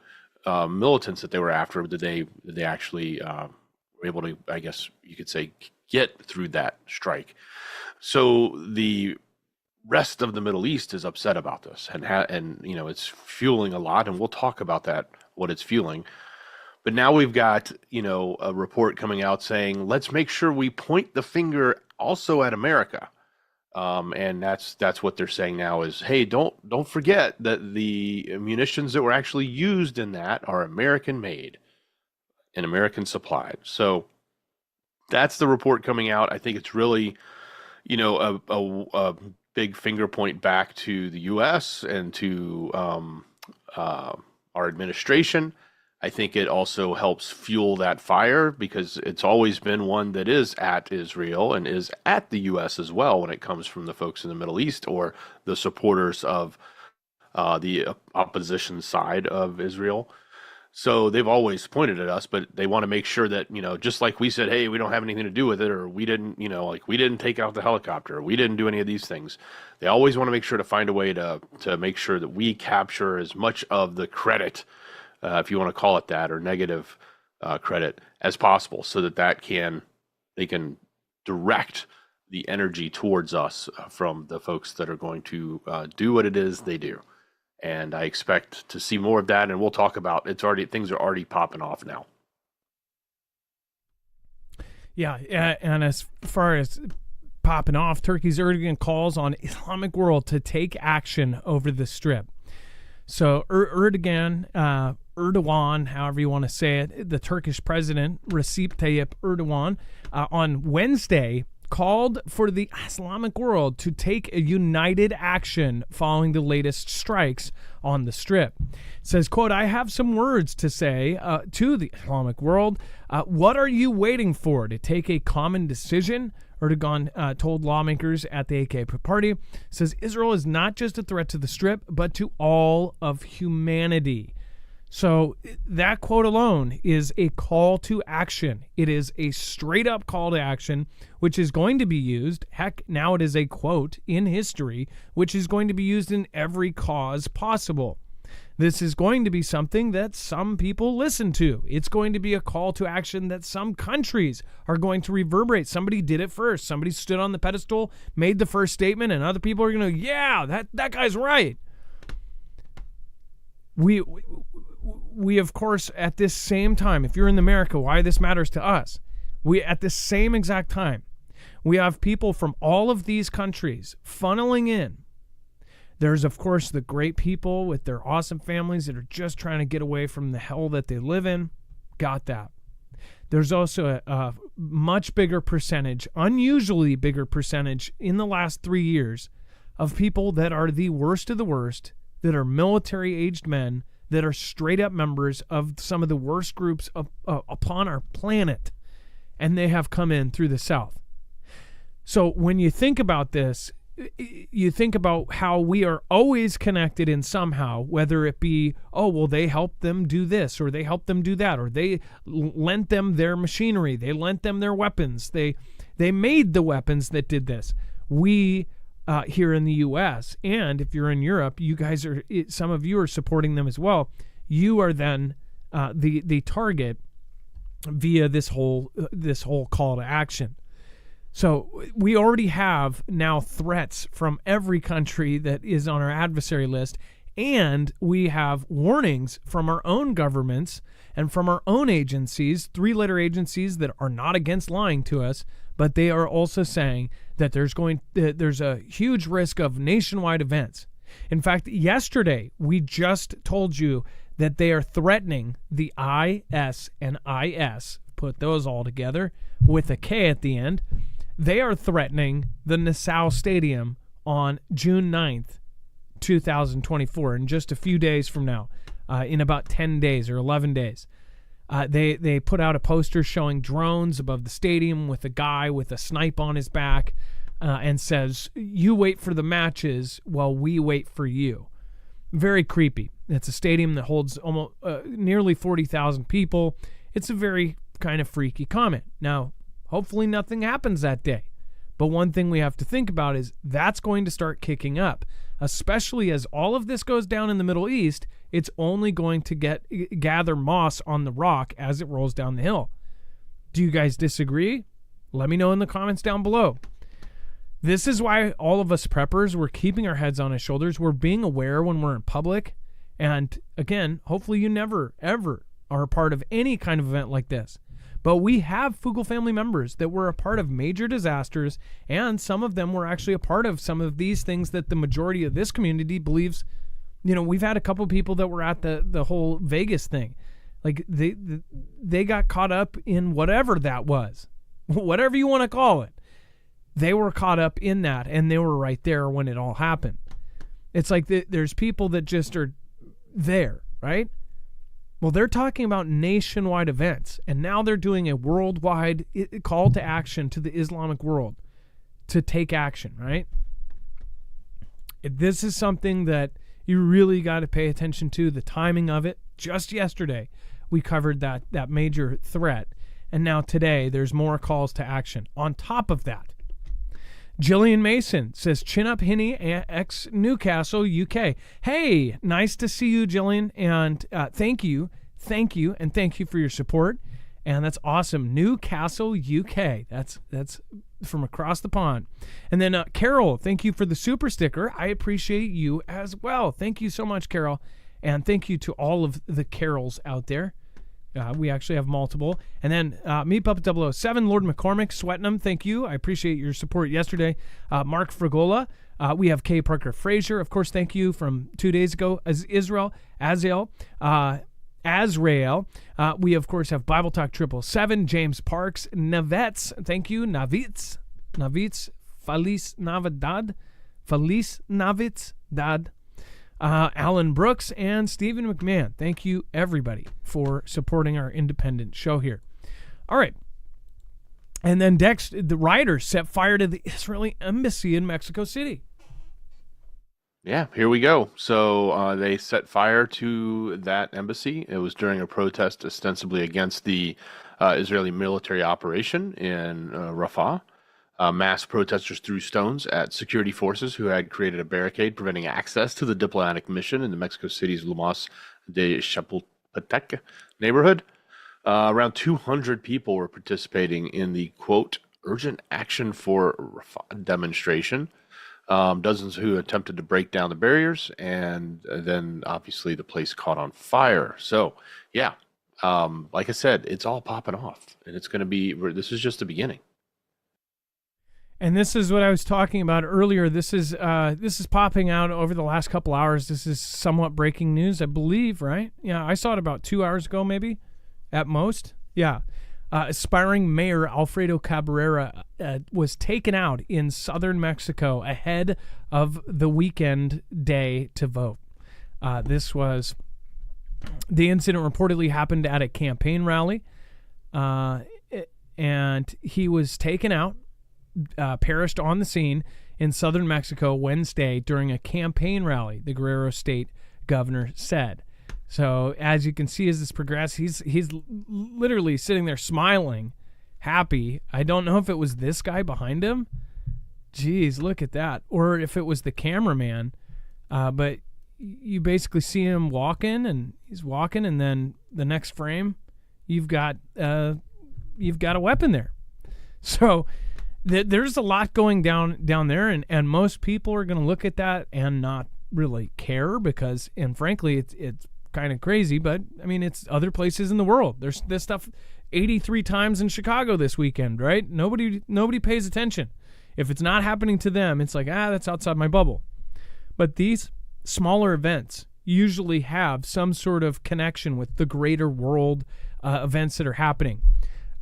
militants that they were after did they actually were able to, I guess you could say, get through that strike. So the rest of the Middle East is upset about this, and it's fueling a lot, and we'll talk about that, what it's fueling. But now we've got a report coming out saying let's make sure we point the finger also at America, and that's what they're saying now is, hey, don't forget that the munitions that were actually used in that are American made and American supplied. So that's the report coming out. I think it's really a big finger point back to the U.S. and to our administration. I think it also helps fuel that fire because it's always been one that is at Israel and is at the U.S. as well when it comes from the folks in the Middle East or the supporters of the opposition side of Israel. So they've always pointed at us, but they want to make sure that, just like we said, hey, we don't have anything to do with it, or we didn't, we didn't take out the helicopter, or we didn't do any of these things. They always want to make sure to find a way to make sure that we capture as much of the credit, if you want to call it that, or negative credit as possible, so that they can direct the energy towards us from the folks that are going to do what it is they do. And I expect to see more of that, and we'll talk about things are already popping off now. Yeah, and as far as popping off, Turkey's Erdogan calls on Islamic world to take action over the Strip. So Erdogan, however you want to say it, the Turkish president, Recep Tayyip Erdogan, on Wednesday called for the Islamic world to take a united action following the latest strikes on the Strip. It says, quote, I have some words to say to the Islamic world. What are you waiting for to take a common decision? Erdogan told lawmakers at the AK party. Says Israel is not just a threat to the Strip, but to all of humanity. So that quote alone is a call to action. It is a straight up call to action, which is going to be used. Heck, now it is a quote in history, which is going to be used in every cause possible. This is going to be something that some people listen to. It's going to be a call to action that some countries are going to reverberate. Somebody did it first. Somebody stood on the pedestal, made the first statement, and other people are going to, yeah, that guy's right. We, of course, at this same time, if you're in America, why this matters to us, at the same exact time, we have people from all of these countries funneling in. There's, of course, the great people with their awesome families that are just trying to get away from the hell that they live in. Got that. There's also a much bigger percentage, unusually bigger percentage in the last 3 years of people that are the worst of the worst, that are military-aged men, that are straight-up members of some of the worst groups upon our planet, and they have come in through the South. So when you think about this, you think about how we are always connected in somehow, whether it be, oh, well, they helped them do this, or they helped them do that, or they lent them their machinery, they lent them their weapons, they made the weapons that did this. We here in the U.S., and if you're in Europe, you guys are, some of you are supporting them as well. You are then the target via this whole call to action. So we already have now threats from every country that is on our adversary list, and we have warnings from our own governments and from our own agencies, 3-letter agencies that are not against lying to us, but they are also saying that there's a huge risk of nationwide events. In fact, yesterday we just told you that they are threatening the IS and IS, put those all together with a K at the end. They are threatening the Nassau Stadium on June 9th, 2024, in just a few days from now, in about 10 days or 11 days. They put out a poster showing drones above the stadium with a guy with a snipe on his back and says, "You wait for the matches while we wait for you." Very creepy. It's a stadium that holds almost nearly 40,000 people. It's a very kind of freaky comment. Now, hopefully nothing happens that day. But one thing we have to think about is that's going to start kicking up, especially as all of this goes down in the Middle East. It's only going to gather moss on the rock as it rolls down the hill. Do you guys disagree? Let me know in the comments down below. This is why all of us preppers, we're keeping our heads on our shoulders. We're being aware when we're in public. And again, hopefully you never, ever are a part of any kind of event like this. But we have Fugel family members that were a part of major disasters, and some of them were actually a part of some of these things that the majority of this community believes. You know, we've had a couple people that were at the whole Vegas thing. Like they got caught up in whatever that was, whatever you want to call it. They were caught up in that, and they were right there when it all happened. It's like there's people that just are there, right? Well, they're talking about nationwide events, and now they're doing a worldwide call to action to the Islamic world to take action, right? This is something that you really got to pay attention to, the timing of it. Just yesterday, we covered that major threat, and now today there's more calls to action. On top of that, Jillian Mason says, "Chin up, Hinny, ex Newcastle, UK." Hey, nice to see you, Jillian, and thank you, and thank you for your support. And that's awesome, Newcastle, UK. That's from across the pond. And then Carol, thank you for the super sticker. I appreciate you as well. Thank you so much, Carol, and thank you to all of the Carols out there. We actually have multiple. And then me, Puppet 007, Lord McCormick, Sweatinum, thank you. I appreciate your support yesterday. Mark Fragola. We have Kay Parker Frazier. Of course, thank you from 2 days ago. Azrael. We, of course, have Bible Talk 777, James Parks, Navets. Thank you. Navitz. Feliz Navidad. Alan Brooks and Stephen McMahon. Thank you, everybody, for supporting our independent show here. All right. And then the rioters set fire to the Israeli embassy in Mexico City. Yeah, here we go. So they set fire to that embassy. It was during a protest ostensibly against the Israeli military operation in Rafah. Mass protesters threw stones at security forces who had created a barricade preventing access to the diplomatic mission in the Mexico City's Lomas de Chapultepec neighborhood. Around 200 people were participating in the quote urgent action for Rafah demonstration. Dozens who attempted to break down the barriers, and then obviously the place caught on fire. So, yeah, like I said, it's all popping off, and it's going to be. This is just the beginning. And this is what I was talking about earlier. This is popping out over the last couple hours. This is somewhat breaking news, I believe, right? Yeah, I saw it about 2 hours ago, maybe, at most. Yeah. Aspiring mayor Alfredo Cabrera was taken out in southern Mexico ahead of the weekend day to vote. The incident reportedly happened at a campaign rally, and he was taken out, perished on the scene in southern Mexico Wednesday during a campaign rally, the Guerrero state governor said. So as you can see, as this progresses, he's literally sitting there smiling, happy. I don't know if it was this guy behind him. Jeez, look at that. Or if it was the cameraman. But you basically see him walking, and he's walking, and then the next frame, you've got a weapon there. So there's a lot going down there, and most people are going to look at that and not really care because, and frankly, it's kind of crazy, but I mean, it's other places in the world. There's this stuff 83 times in Chicago this weekend, right? Nobody pays attention. If it's not happening to them, it's like, that's outside my bubble. But these smaller events usually have some sort of connection with the greater world events that are happening.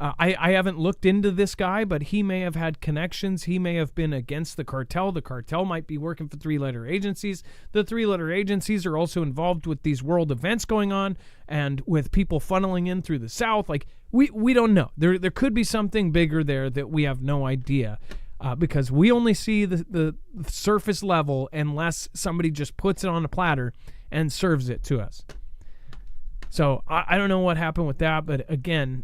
I haven't looked into this guy, but he may have had connections. He may have been against the cartel. The cartel might be working for three-letter agencies. The three-letter agencies are also involved with these world events going on and with people funneling in through the South. Like, we don't know. There could be something bigger there that we have no idea because we only see the surface level unless somebody just puts it on a platter and serves it to us. So I don't know what happened with that, but again,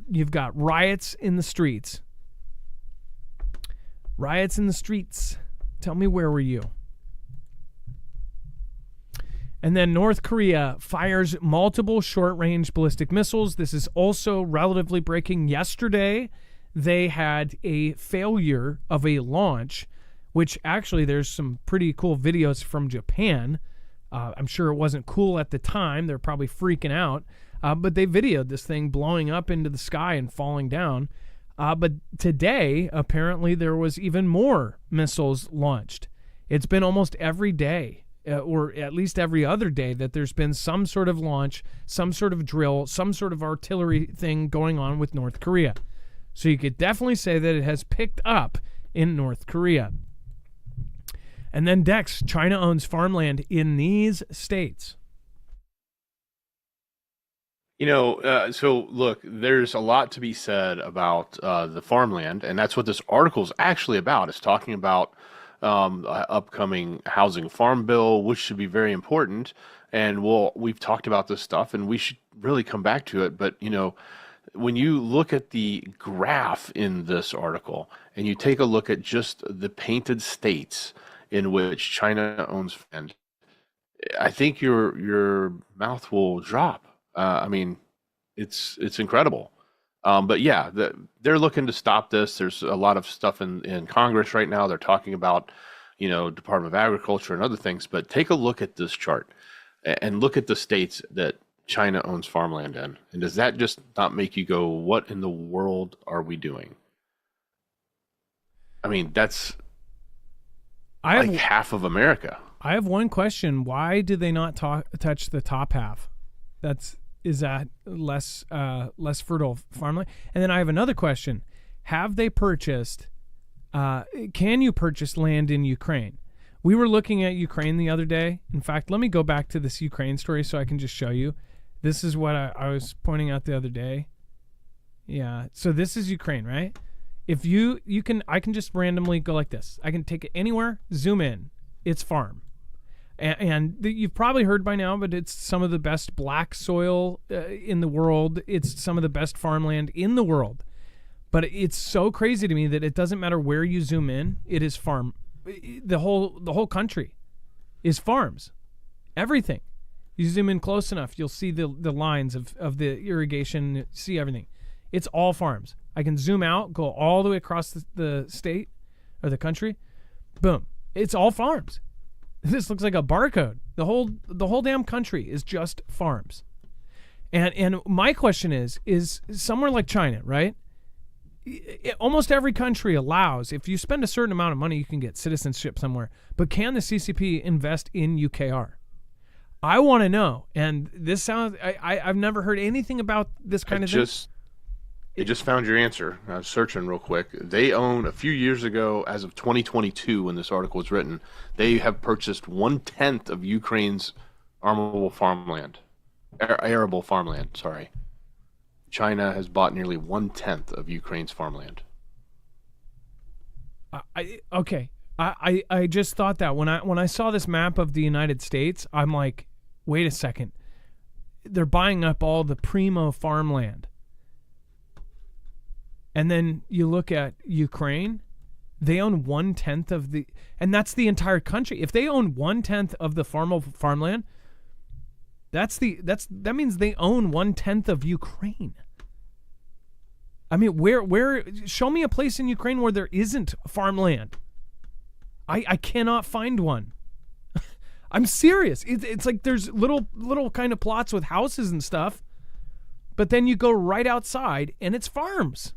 you've got riots in the streets. Riots in the streets. Tell me, where were you? And then North Korea fires multiple short-range ballistic missiles. This is also relatively breaking. Yesterday, they had a failure of a launch, which actually there's some pretty cool videos from Japan. I'm sure it wasn't cool at the time. They're probably freaking out. But they videoed this thing blowing up into the sky and falling down. But today, apparently, there was even more missiles launched. It's been almost every day, or at least every other day, that there's been some sort of launch, some sort of drill, some sort of artillery thing going on with North Korea. So you could definitely say that it has picked up in North Korea. And then Dex, China owns farmland in these states. So look, there's a lot to be said about the farmland, and that's what this article is actually about. It's talking about upcoming housing farm bill, which should be very important. And we've talked about this stuff, and we should really come back to it. But when you look at the graph in this article, and you take a look at just the painted states in which China owns land, I think your mouth will drop. I mean, it's incredible. But yeah, they're looking to stop this. There's a lot of stuff in Congress right now. They're talking about, Department of Agriculture and other things. But take a look at this chart and look at the states that China owns farmland in. And does that just not make you go, what in the world are we doing? I mean, that's half of America. I have one question. Why do they not touch the top half? Is that less fertile farmland? And then I have another question. Have they purchased, can you purchase land in Ukraine? We were looking at Ukraine the other day. In fact, let me go back to this Ukraine story so I can just show you. This is what I was pointing out the other day. Yeah, so this is Ukraine, right? If I can just randomly go like this. I can take it anywhere, zoom in. It's farm. And you've probably heard by now, but it's some of the best black soil in the world. It's some of the best farmland in the world. But it's so crazy to me that it doesn't matter where you zoom in. It is farm. The whole country is farms. Everything. You zoom in close enough, you'll see the lines of the irrigation, see everything. It's all farms. I can zoom out, go all the way across the state or the country. Boom. It's all farms. This looks like a barcode. The whole damn country is just farms. And my question is somewhere like China, right? Almost every country allows, if you spend a certain amount of money, you can get citizenship somewhere. But can the CCP invest in UKR? I want to know. And this sounds, I've never heard anything about this kind of thing. I just found your answer. I was searching real quick. They own, a few years ago, as of 2022, when this article was written, they have purchased 1/10 of Ukraine's arable farmland. Sorry. China has bought nearly 1/10 of Ukraine's farmland. Okay. I just thought that when I saw this map of the United States, I'm like, wait a second. They're buying up all the primo farmland. And then you look at Ukraine, they own 1/10 of the, and that's the entire country. If they own 1/10 of the farmland, that means they own 1/10 of Ukraine. I mean, where show me a place in Ukraine where there isn't farmland. I cannot find one. I'm serious. It's like there's little kind of plots with houses and stuff, but then you go right outside and it's farms.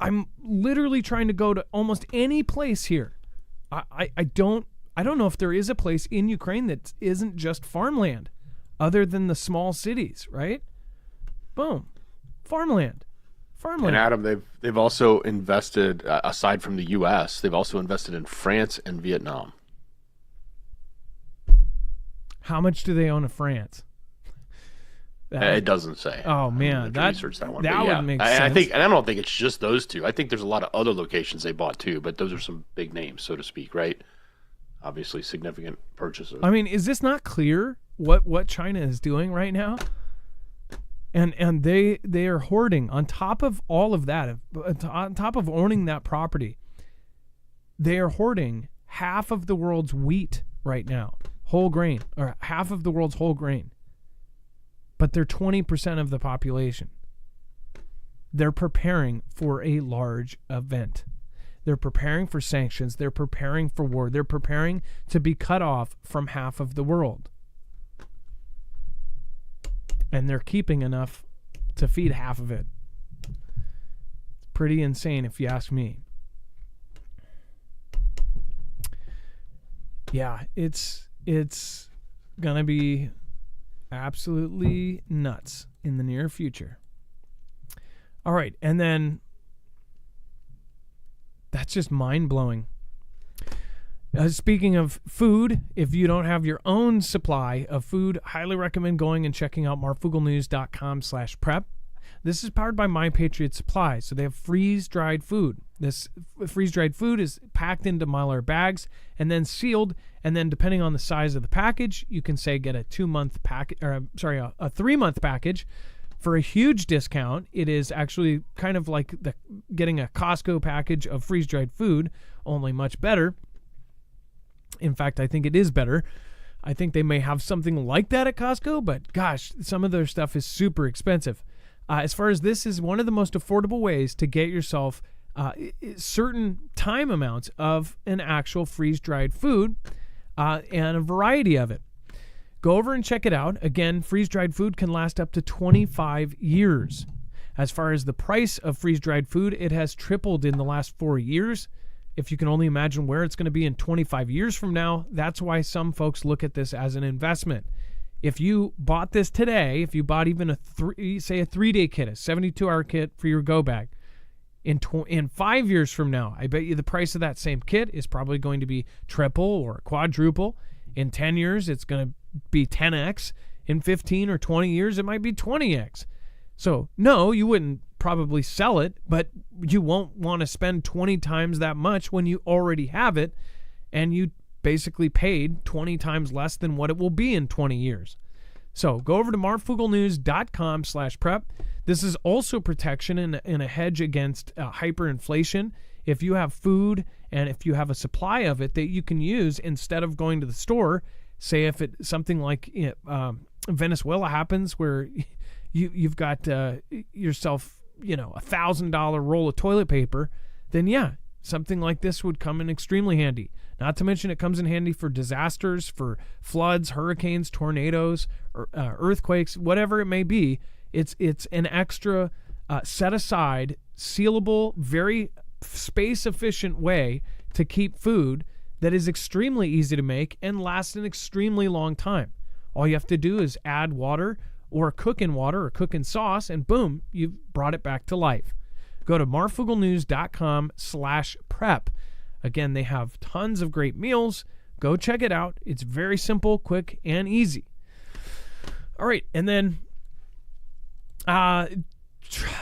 I'm literally trying to go to almost any place here. I don't know if there is a place in Ukraine that isn't just farmland, other than the small cities, right? Boom, farmland. And Adam, they've also invested, aside from the U.S., they've also invested in France and Vietnam. How much do they own of France? It doesn't say. Oh man, research that one. That would make sense. And I don't think it's just those two. I think there's a lot of other locations they bought too, but those are some big names, so to speak, right? Obviously, significant purchases. I mean, is this not clear what China is doing right now? And they are hoarding on top of all of that, on top of owning that property. They are hoarding half of the world's wheat right now, whole grain, or half of the world's whole grain. But they're 20% of the population. They're preparing for a large event. They're preparing for sanctions. They're preparing for war. They're preparing to be cut off from half of the world. And they're keeping enough to feed half of it. It's pretty insane if you ask me. Yeah, it's going to be absolutely nuts in the near future. All right, and then that's just mind-blowing. Speaking of food, if you don't have your own supply of food, highly recommend going and checking out marfooglenews.com/prep. This is powered by My Patriot Supply, so they have freeze-dried food. This freeze-dried food is packed into Mylar bags and then sealed, and then depending on the size of the package, you can say get a 2-month package, or a 3-month package for a huge discount. It is actually kind of like getting a Costco package of freeze-dried food, only much better. In fact, I think it is better. I think they may have something like that at Costco, but gosh, some of their stuff is super expensive. As far as this is one of the most affordable ways to get yourself certain time amounts of an actual freeze-dried food and a variety of it. Go over and check it out. Again, freeze-dried food can last up to 25 years. As far as the price of freeze-dried food, it has tripled in the last 4 years. If you can only imagine where it's going to be in 25 years from now, that's why some folks look at this as an investment. If you bought this today, if you bought even a 3-day kit, a 72-hour kit for your go bag, in 5 years from now, I bet you the price of that same kit is probably going to be triple or quadruple. In 10 years, it's going to be 10x. In 15 or 20 years, it might be 20x. So, no, you wouldn't probably sell it, but you won't want to spend 20 times that much when you already have it, and you basically paid 20 times less than what it will be in 20 years. So go over to marfooglenews.com/prep. This is also protection and a hedge against hyperinflation. If you have food and if you have a supply of it that you can use instead of going to the store, say if something like Venezuela happens where you've got yourself, $1,000 roll of toilet paper, then yeah, something like this would come in extremely handy. Not to mention it comes in handy for disasters, for floods, hurricanes, tornadoes, or, earthquakes, whatever it may be. It's an extra set aside, sealable, very space-efficient way to keep food that is extremely easy to make and lasts an extremely long time. All you have to do is add water or cook in water or cook in sauce, and boom, you've brought it back to life. Go to marfooglenews.com/prep. Again, they have tons of great meals. Go check it out. It's very simple, quick, and easy. All right, and then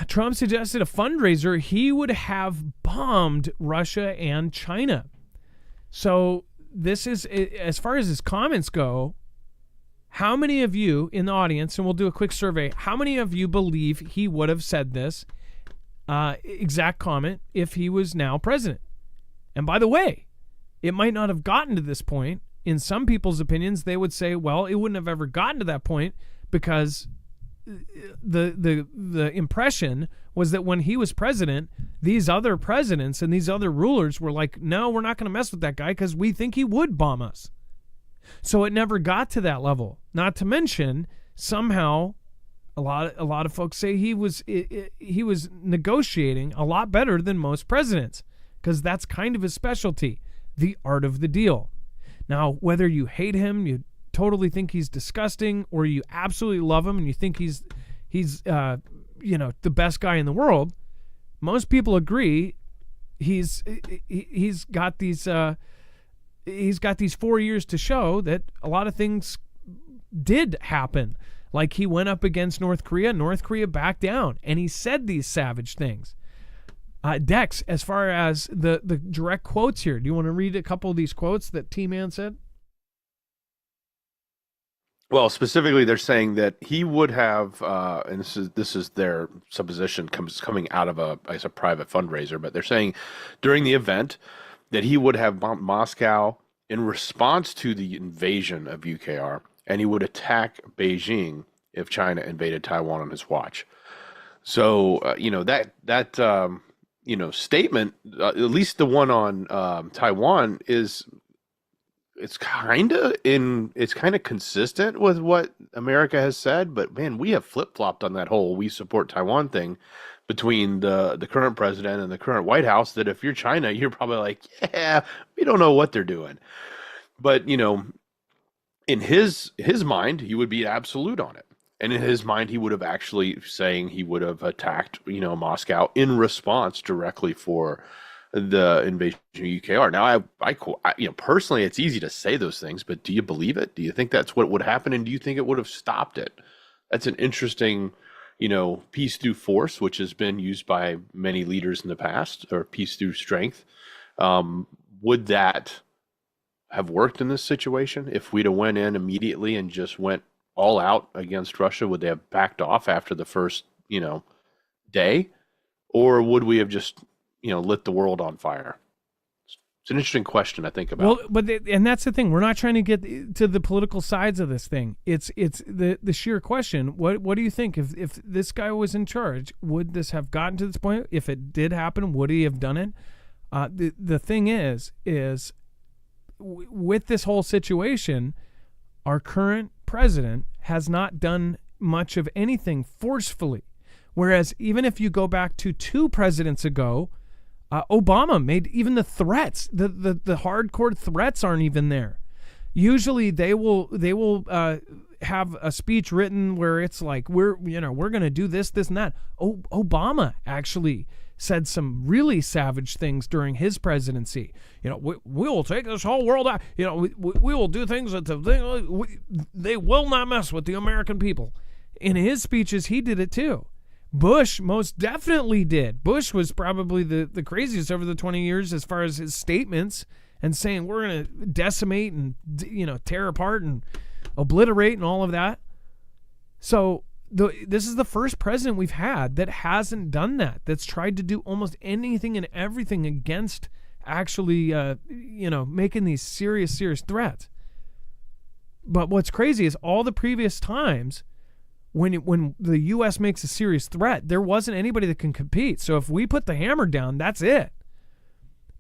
Trump suggested a fundraiser. He would have bombed Russia and China. So this is, as far as his comments go, how many of you in the audience, and we'll do a quick survey, how many of you believe he would have said this exact comment if he was now president? And by the way, it might not have gotten to this point. In some people's opinions, they would say, well, it wouldn't have ever gotten to that point because the impression was that when he was president, these other presidents and these other rulers were like, no, we're not going to mess with that guy because we think he would bomb us. So it never got to that level. Not to mention, somehow, a lot of folks say he was negotiating a lot better than most presidents, because that's kind of his specialty, the art of the deal. Now, whether you hate him, you totally think he's disgusting, or you absolutely love him and you think he's the best guy in the world, most people agree he's got these 4 years to show that a lot of things did happen. Like he went up against North Korea backed down, and he said these savage things. Dex, as far as the direct quotes here, do you want to read a couple of these quotes that T-Man said? Well, specifically, they're saying that he would have, and this is their supposition coming out of a private fundraiser, but they're saying during the event that he would have bombed Moscow in response to the invasion of UKR, and he would attack Beijing if China invaded Taiwan on his watch. So, that statement, at least the one on Taiwan, it's kind of consistent with what America has said. But man, we have flip-flopped on that whole "we support Taiwan" thing between the current president and the current White House. That if you're China, you're probably like, yeah, we don't know what they're doing. But in his mind, he would be absolute on it. And in his mind, he would have actually saying he would have attacked, Moscow in response directly for the invasion of UKR. Now, I personally, it's easy to say those things, but do you believe it? Do you think that's what would happen? And do you think it would have stopped it? That's an interesting, peace through force, which has been used by many leaders in the past, or peace through strength. Would that have worked in this situation? If we'd have went in immediately and just went all out against Russia, would they have backed off after the first, day? Or would we have just, lit the world on fire? It's an interesting question, I think, about. Well, and that's the thing. We're not trying to get to the political sides of this thing. It's the sheer question. What do you think? If this guy was in charge, would this have gotten to this point? If it did happen, would he have done it? The thing is with this whole situation, our current president has not done much of anything forcefully. Whereas even if you go back to 2 presidents ago, Obama made even the threats, the hardcore threats aren't even there. Usually they will have a speech written where it's like, we're going to do this, and that. Obama actually said some really savage things during his presidency. We will take this whole world out. We will do things that they will not mess with the American people. In his speeches, he did it too. Bush most definitely did. Bush was probably the craziest over the 20 years as far as his statements and saying we're going to decimate and, tear apart and obliterate and all of that. So this is the first president we've had that hasn't done that, that's tried to do almost anything and everything against actually, making these serious threats. But what's crazy is all the previous times when the U.S. makes a serious threat, there wasn't anybody that can compete. So if we put the hammer down, that's it.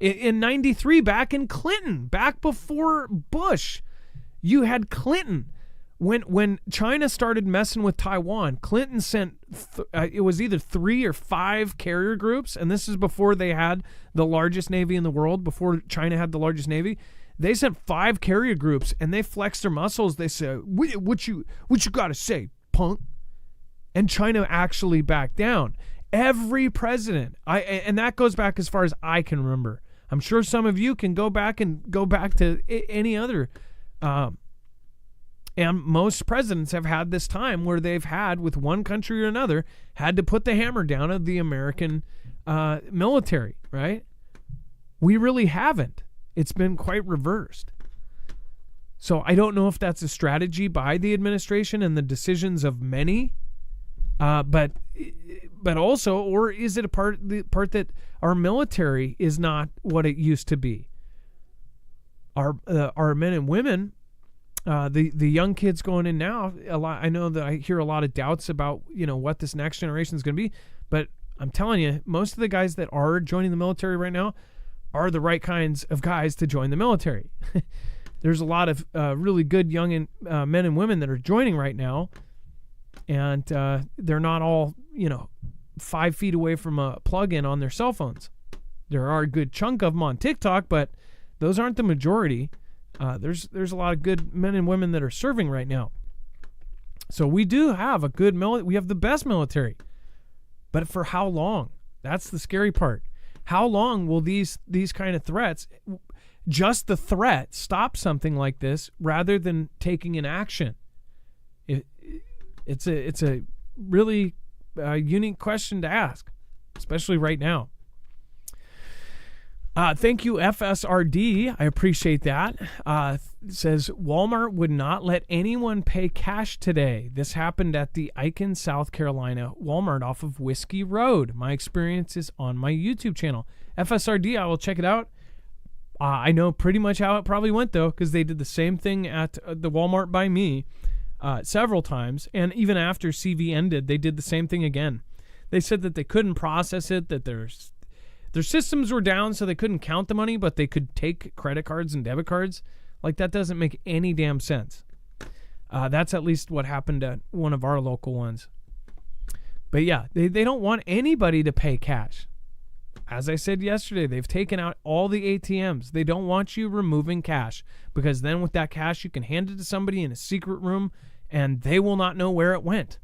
In 93, back in Clinton, back before Bush, you had Clinton. When China started messing with Taiwan, Clinton sent, it was either 3 or 5 carrier groups, and this is before they had the largest navy in the world, before China had the largest navy. They sent 5 carrier groups, and they flexed their muscles. They said, what you got to say, punk? And China actually backed down. Every president, and that goes back as far as I can remember. I'm sure some of you can go back to any other. And most presidents have had this time where they've had, with one country or another, had to put the hammer down of the American military, right? We really haven't. It's been quite reversed. So I don't know if that's a strategy by the administration and the decisions of many, but also, or is it the part that our military is not what it used to be? Our men and women, the young kids going in now, I know that I hear a lot of doubts about what this next generation is going to be, but I'm telling you, most of the guys that are joining the military right now are the right kinds of guys to join the military. There's a lot of really good young men and women that are joining right now, and they're not all 5 feet away from a plug-in on their cell phones. There are a good chunk of them on TikTok, but those aren't the majority. There's a lot of good men and women that are serving right now. So we do have a good we have the best military. But for how long? That's the scary part. How long will these kind of threats, just the threat, stop something like this rather than taking an action? It's a really unique question to ask, especially right now. Thank you, FSRD. I appreciate that. It says, Walmart would not let anyone pay cash today. This happened at the Aiken, South Carolina Walmart off of Whiskey Road. My experience is on my YouTube channel. FSRD, I will check it out. I know pretty much how it probably went, though, because they did the same thing at the Walmart by me several times. And even after CV ended, they did the same thing again. They said that they couldn't process it, that their systems were down, so they couldn't count the money, but they could take credit cards and debit cards. Like, that doesn't make any damn sense. That's at least what happened at one of our local ones. But yeah, they don't want anybody to pay cash. As I said yesterday, they've taken out all the ATMs. They don't want you removing cash, because then with that cash, you can hand it to somebody in a secret room, and they will not know where it went.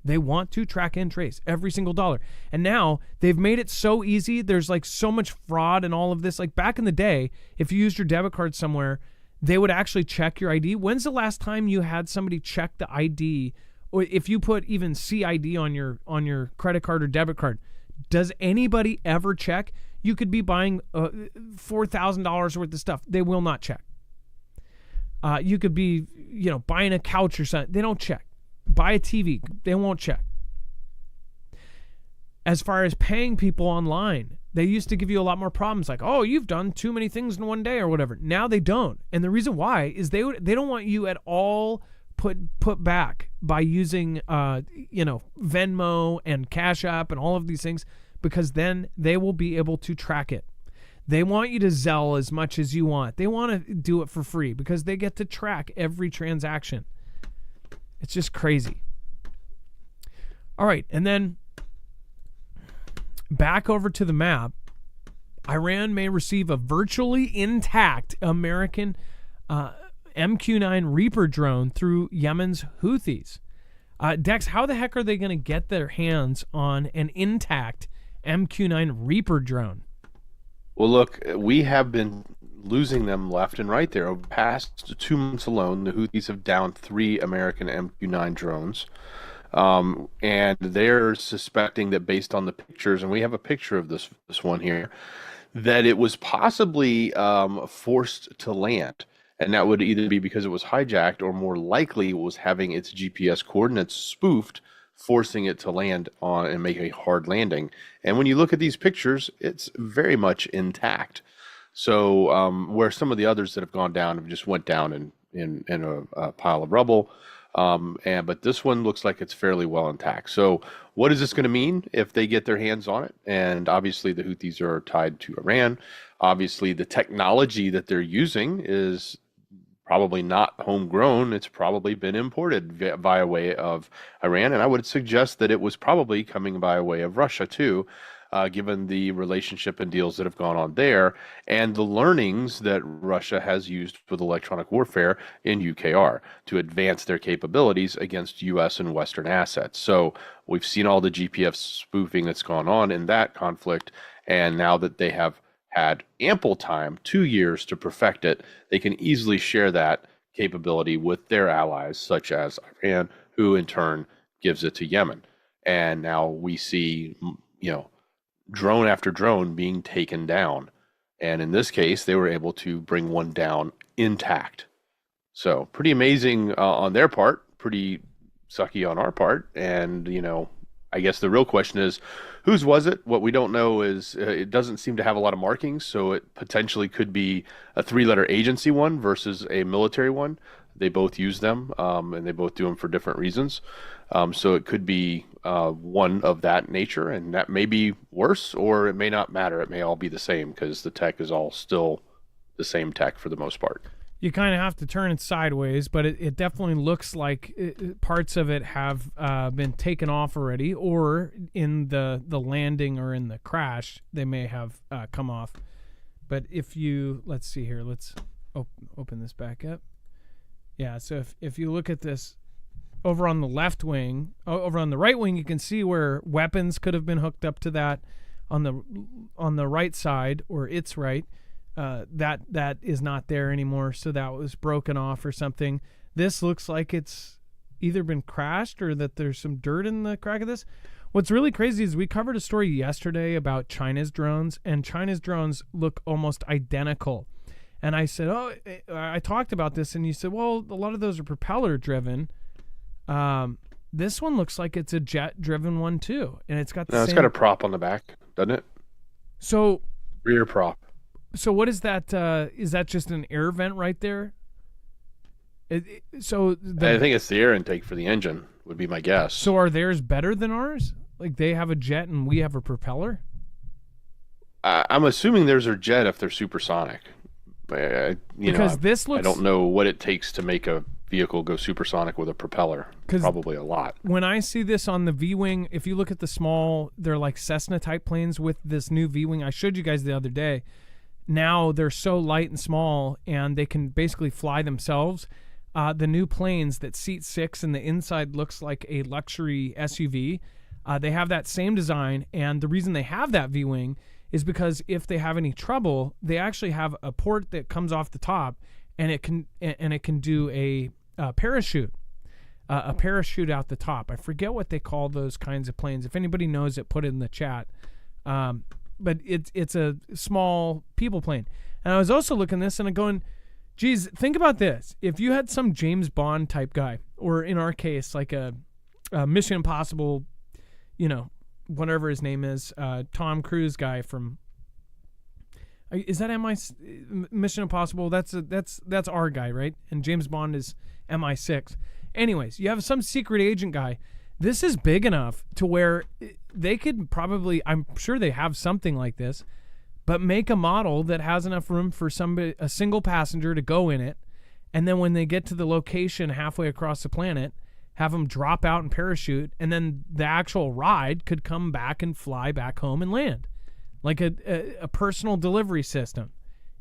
They want to track and trace every single dollar. And now they've made it so easy. There's like so much fraud and all of this. Like back in the day, if you used your debit card somewhere, they would actually check your ID. When's the last time you had somebody check the ID? Or if you put even CID on your credit card or debit card, does anybody ever check? You could be buying $4,000 worth of stuff. They will not check. You could be, buying a couch or something. They don't check. Buy a TV. They won't check. As far as paying people online, they used to give you a lot more problems, like, oh, you've done too many things in one day or whatever. Now they don't. And the reason why is they don't want you at all put back by using Venmo and Cash App and all of these things, because then they will be able to track it. They want you to Zelle as much as you want. They want to do it for free because they get to track every transaction. It's just crazy. All right, and then back over to the map. Iran may receive a virtually intact American MQ-9 Reaper drone through Yemen's Houthis. Dex, how the heck are they going to get their hands on an intact MQ-9 Reaper drone? Well, look, we have been losing them left and right there. Over the past 2 months alone, the Houthis have downed 3 American MQ-9 drones. And they're suspecting that based on the pictures, and we have a picture of this one here, that it was possibly forced to land. And that would either be because it was hijacked or more likely it was having its GPS coordinates spoofed, forcing it to land on and make a hard landing. And when you look at these pictures, it's very much intact. So where some of the others that have gone down have just went down in a pile of rubble. But this one looks like it's fairly well intact. So what is this going to mean if they get their hands on it? And obviously the Houthis are tied to Iran. Obviously the technology that they're using is probably not homegrown. It's probably been imported via way of Iran. And I would suggest that it was probably coming by way of Russia too, given the relationship and deals that have gone on there and the learnings that Russia has used with electronic warfare in UKR to advance their capabilities against US and Western assets. So we've seen all the GPS spoofing that's gone on in that conflict. And now that they have had ample time, 2 years to perfect it, they can easily share that capability with their allies, such as Iran, who in turn gives it to Yemen. And now we see, drone after drone being taken down. And in this case, they were able to bring one down intact. So pretty amazing on their part, pretty sucky on our part. And, I guess the real question is, whose was it? What we don't know is it doesn't seem to have a lot of markings, so it potentially could be a 3-letter agency one versus a military one. They both use them, and they both do them for different reasons. So it could be one of that nature, and that may be worse, or it may not matter. It may all be the same because the tech is all still the same tech for the most part. You kind of have to turn it sideways, but it definitely looks like parts of it have been taken off already, or in the landing or in the crash, they may have come off. But let's see here, let's open this back up. Yeah, so if you look at this over on the left wing, over on the right wing, you can see where weapons could have been hooked up to that. On the right side, or its right, that is not there anymore, so that was broken off or something. This looks like it's either been crashed or that there's some dirt in the crack of this. What's really crazy is we covered a story yesterday about China's drones, and China's drones look almost identical. And I said, I talked about this, and you said, well, a lot of those are propeller driven. This one looks like it's a jet driven one too, and it's got it's got a prop on the back, doesn't it? So rear prop. So what is that? Is that just an air vent right there? I think it's the air intake for the engine, would be my guess. So are theirs better than ours? Like they have a jet and we have a propeller? I'm assuming theirs are jet if they're supersonic. This looks... I don't know what it takes to make a vehicle go supersonic with a propeller. Probably a lot. When I see this on the V-Wing, if you look at the small, they're like Cessna type planes with this new V-Wing. I showed you guys the other day. Now they're so light and small, and they can basically fly themselves. The new planes that seat 6 and the inside looks like a luxury SUV, they have that same design, and the reason they have that V-Wing is because if they have any trouble, they actually have a port that comes off the top, and it can do a parachute. A parachute out the top. I forget what they call those kinds of planes. If anybody knows it, put it in the chat. But it's a small people plane. And I was also looking at this and I'm going, geez, think about this. If you had some James Bond type guy, or in our case, like a Mission Impossible, whatever his name is, Tom Cruise guy from, is that Mission Impossible? That's our guy, right? And James Bond is MI6. Anyways, you have some secret agent guy. This is big enough to where they could probably, I'm sure they have something like this, but make a model that has enough room for a single passenger to go in it, and then when they get to the location halfway across the planet, have them drop out and parachute, and then the actual ride could come back and fly back home and land. Like a personal delivery system.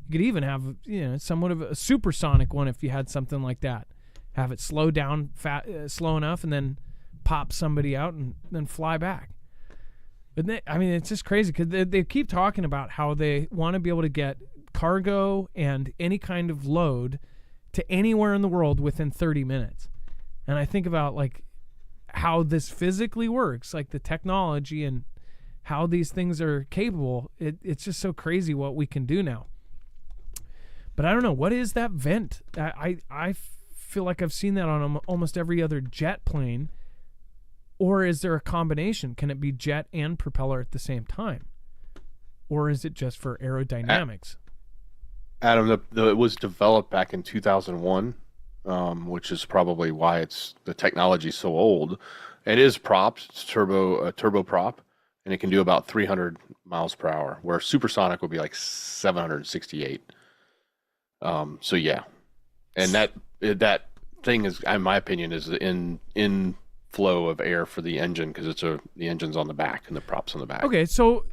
You could even have, somewhat of a supersonic one if you had something like that. Have it slow down slow enough and then pop somebody out and then fly back. But it's just crazy because they keep talking about how they want to be able to get cargo and any kind of load to anywhere in the world within 30 minutes. And I think about like how this physically works, like the technology and how these things are capable. It's just so crazy what we can do now. But I don't know, what is that vent? I feel like I've seen that on almost every other jet plane. Or is there a combination? Can it be jet and propeller at the same time? Or is it just for aerodynamics? Adam, it was developed back in 2001, which is probably why the technology's so old. It is propped, it's turboprop, and it can do about 300 miles per hour, where supersonic would be like 768. So yeah, and that thing is, in my opinion, is in flow of air for the engine, because the engine's on the back and the props on the back. Okay, so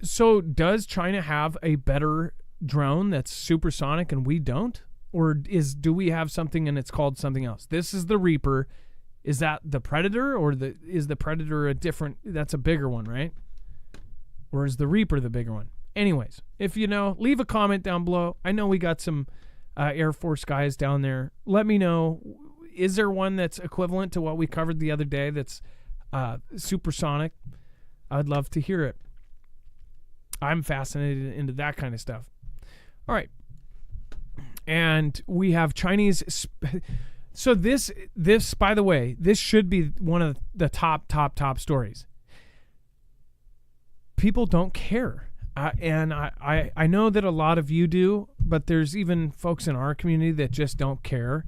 does China have a better drone that's supersonic and we don't? Or do we have something and it's called something else? This is the Reaper. Is that the Predator, or is the Predator a different? That's a bigger one, right? Or is the Reaper the bigger one? Anyways, if you know, leave a comment down below. I know we got some Air Force guys down there. Let me know. Is there one that's equivalent to what we covered the other day that's supersonic? I'd love to hear it. I'm fascinated into that kind of stuff. All right. And we have Chinese. So this, by the way, this should be one of the top stories. People don't care. And I know that a lot of you do, but there's even folks in our community that just don't care.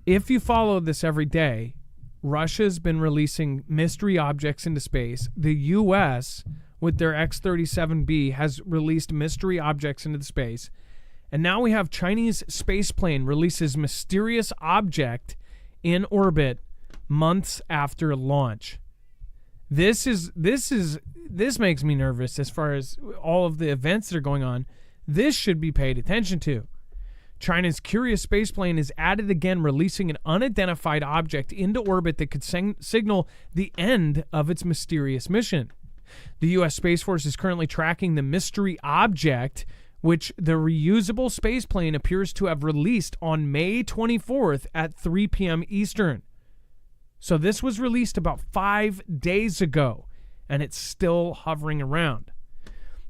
If you follow this every day, Russia's been releasing mystery objects into space. The U.S., with their X-37B, has released mystery objects into the space. And now we have Chinese spaceplane releases mysterious object in orbit months after launch. This makes me nervous as far as all of the events that are going on. This should be paid attention to. China's Curious spaceplane is at it again, releasing an unidentified object into orbit that could signal the end of its mysterious mission. The U.S. Space Force is currently tracking the mystery object, which the reusable spaceplane appears to have released on May 24th at 3 p.m. Eastern. So this was released about 5 days ago, and it's still hovering around.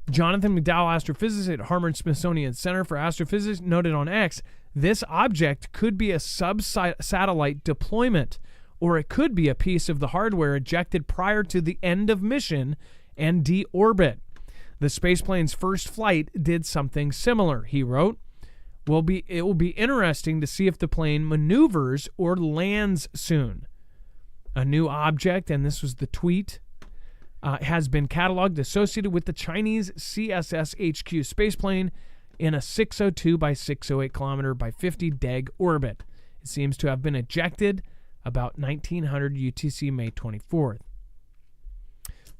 Jonathan McDowell, astrophysicist at Harvard-Smithsonian Center for Astrophysics, noted on X, this object could be a sub-satellite deployment, or it could be a piece of the hardware ejected prior to the end of mission and deorbit. The spaceplane's first flight did something similar, he wrote. It will be interesting to see if the plane maneuvers or lands soon. A new object, and this was the tweet, has been cataloged associated with the Chinese CSS HQ spaceplane in a 602 by 608 kilometer by 50 deg orbit. It seems to have been ejected about 1900 UTC May 24th.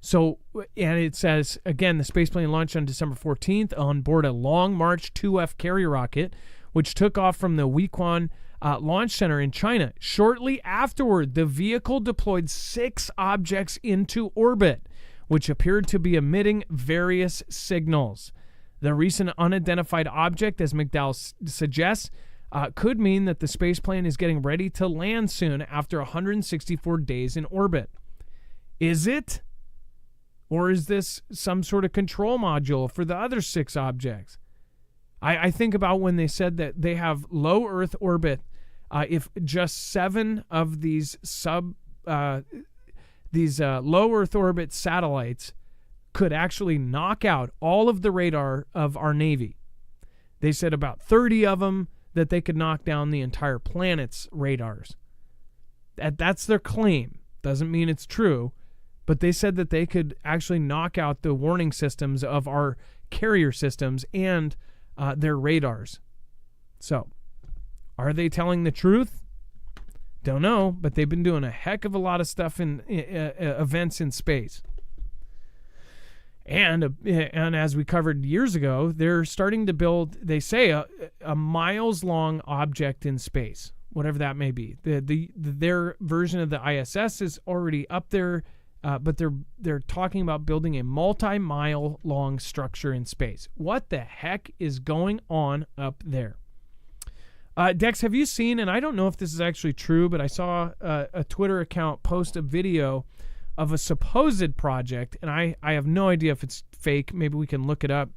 So, and it says, again, the spaceplane launched on December 14th on board a Long March 2F carrier rocket, which took off from the Wequan Launch Center in China. Shortly afterward, the vehicle deployed 6 objects into orbit, which appeared to be emitting various signals. The recent unidentified object, as McDowell suggests, could mean that the spaceplane is getting ready to land soon after 164 days in orbit. Is it? Or is this some sort of control module for the other 6 objects? I think about when they said that they have low Earth orbit. If just 7 of these low Earth orbit satellites could actually knock out all of the radar of our Navy. They said about 30 of them that they could knock down the entire planet's radars. That's their claim. Doesn't mean it's true. But they said that they could actually knock out the warning systems of our carrier systems and their radars. So, are they telling the truth? Don't know, but they've been doing a heck of a lot of stuff in events in space. And as we covered years ago, they're starting to build, they say, a miles-long object in space, whatever that may be. Their version of the ISS is already up there, but they're talking about building a multi-mile long structure in space. What the heck is going on up there? Dex, have you seen, and I don't know if this is actually true, but I saw a Twitter account post a video of a supposed project, and I have no idea if it's fake. Maybe we can look it up.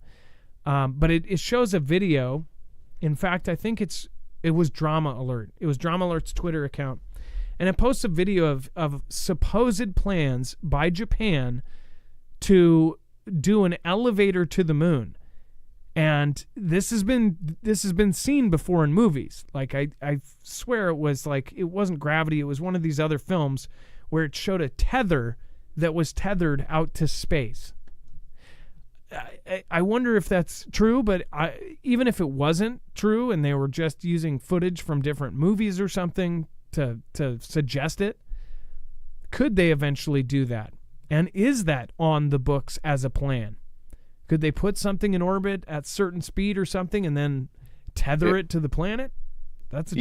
But it shows a video. In fact, I think it was Drama Alert. It was Drama Alert's Twitter account. And it posts a video of supposed plans by Japan to do an elevator to the moon. And this has been seen before in movies. Like I swear it wasn't Gravity, it was one of these other films where it showed a tether that was tethered out to space. I wonder if that's true, but even if it wasn't true and they were just using footage from different movies or something to suggest it, could they eventually do that? And is that on the books as a plan? Could they put something in orbit at certain speed or something and then tether it to the planet? That's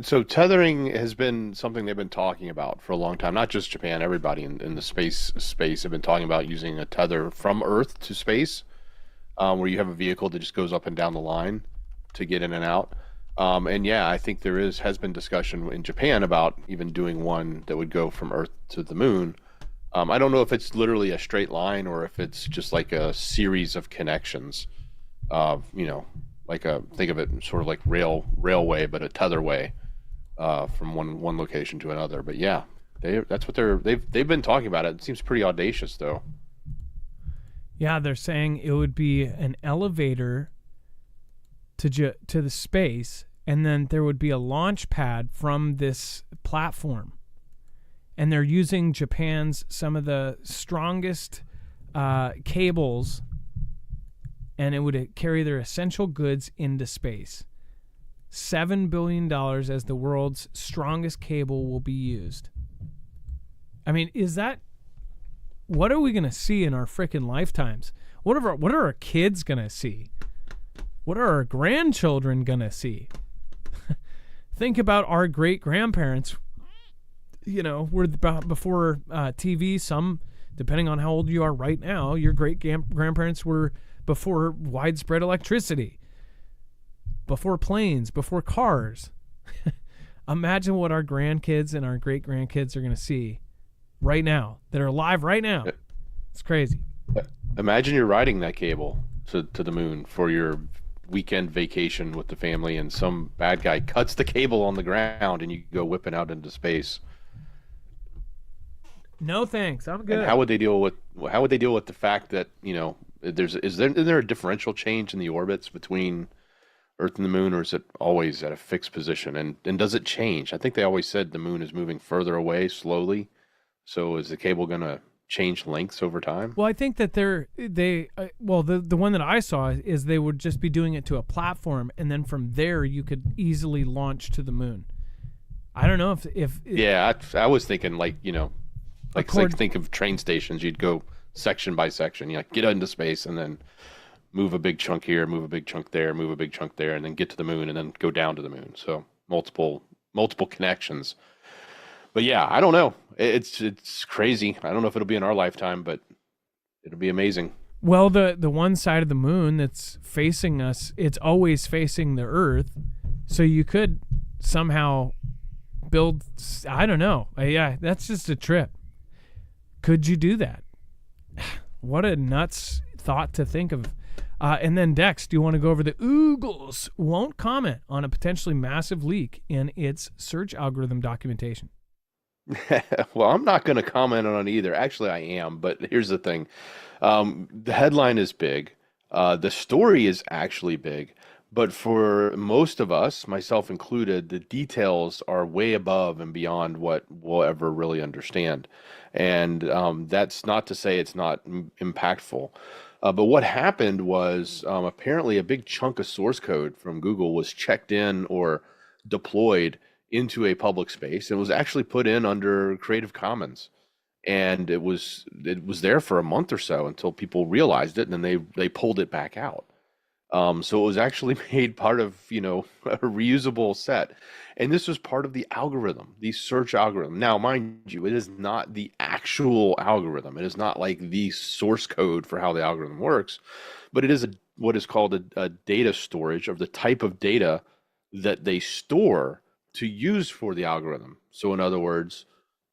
so tethering has been something they've been talking about for a long time. Not just Japan, everybody in the space have been talking about using a tether from Earth to space, where you have a vehicle that just goes up and down the line to get in and out. And yeah, I think has been discussion in Japan about even doing one that would go from Earth to the moon. I don't know if it's literally a straight line or if it's just like a series of connections. Think of it sort of like railway, but a tetherway from one location to another. But yeah, that's what they've been talking about. It seems pretty audacious, though. Yeah, they're saying it would be an elevator to the space, and then there would be a launch pad from this platform. And they're using some of the strongest cables, and it would carry their essential goods into space. $7 billion as the world's strongest cable will be used. I mean, what are we going to see in our freaking lifetimes? What are our kids going to see? What are our grandchildren going to see? Think about our great-grandparents. We're before TV. Some, depending on how old you are right now, your great-grandparents were before widespread electricity, before planes, before cars. Imagine what our grandkids and our great-grandkids are going to see right now, that are alive right now. It's crazy. Imagine you're riding that cable to the moon for your weekend vacation with the family, and some bad guy cuts the cable on the ground and you go whipping out into space. No thanks, I'm good. And how would they deal with the fact that, is there a differential change in the orbits between Earth and the moon, or is it always at a fixed position? And does it change? I think they always said the moon is moving further away slowly. So is the cable going to change lengths over time? Well, I think that the one that I saw is they would just be doing it to a platform, and then from there you could easily launch to the moon. I don't know if yeah, I was thinking think of train stations. You'd go section by section. You get into space and then move a big chunk here, move a big chunk there, move a big chunk there, and then get to the moon and then go down to the moon. So multiple connections. But yeah, I don't know. It's crazy. I don't know if it'll be in our lifetime, but it'll be amazing. Well, the one side of the moon that's facing us, it's always facing the Earth. So you could somehow build, I don't know. Yeah, that's just a trip. Could you do that? What a nuts thought to think of. And then Dex, do you want to go over the Oogles won't comment on a potentially massive leak in its search algorithm documentation? Well, I'm not going to comment on it either. Actually, I am, but here's the thing. The headline is big. The story is actually big. But for most of us, myself included, the details are way above and beyond what we'll ever really understand. And that's not to say it's not impactful. But what happened was apparently a big chunk of source code from Google was checked in or deployed into a public space and was actually put in under Creative Commons. And it was there for a month or so until people realized it, and then they pulled it back out. So it was actually made part of, a reusable set. And this was part of the algorithm, the search algorithm. Now, mind you, it is not the actual algorithm. It is not like the source code for how the algorithm works, but it is what is called a data storage of the type of data that they store to use for the algorithm. So in other words,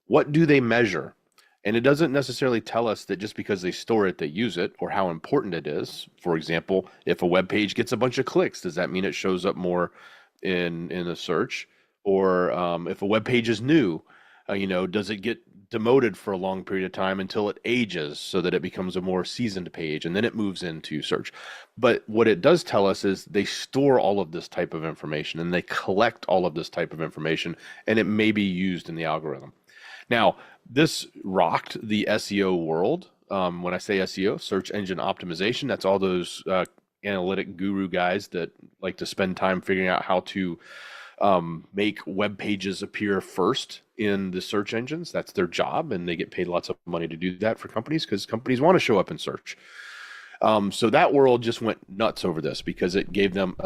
What do they measure? And it doesn't necessarily tell us that just because they store it, they use it, or how important it is. For example, if a web page gets a bunch of clicks, does that mean it shows up more in a search? Or if a web page is new, does it get demoted for a long period of time until it ages so that it becomes a more seasoned page and then it moves into search? But what it does tell us is they store all of this type of information and they collect all of this type of information, and it may be used in the algorithm. Now, this rocked the SEO world. When I say SEO, search engine optimization, that's all those analytic guru guys that like to spend time figuring out how to make web pages appear first in the search engines. That's their job, and they get paid lots of money to do that for companies because companies want to show up in search. So that world just went nuts over this because it gave them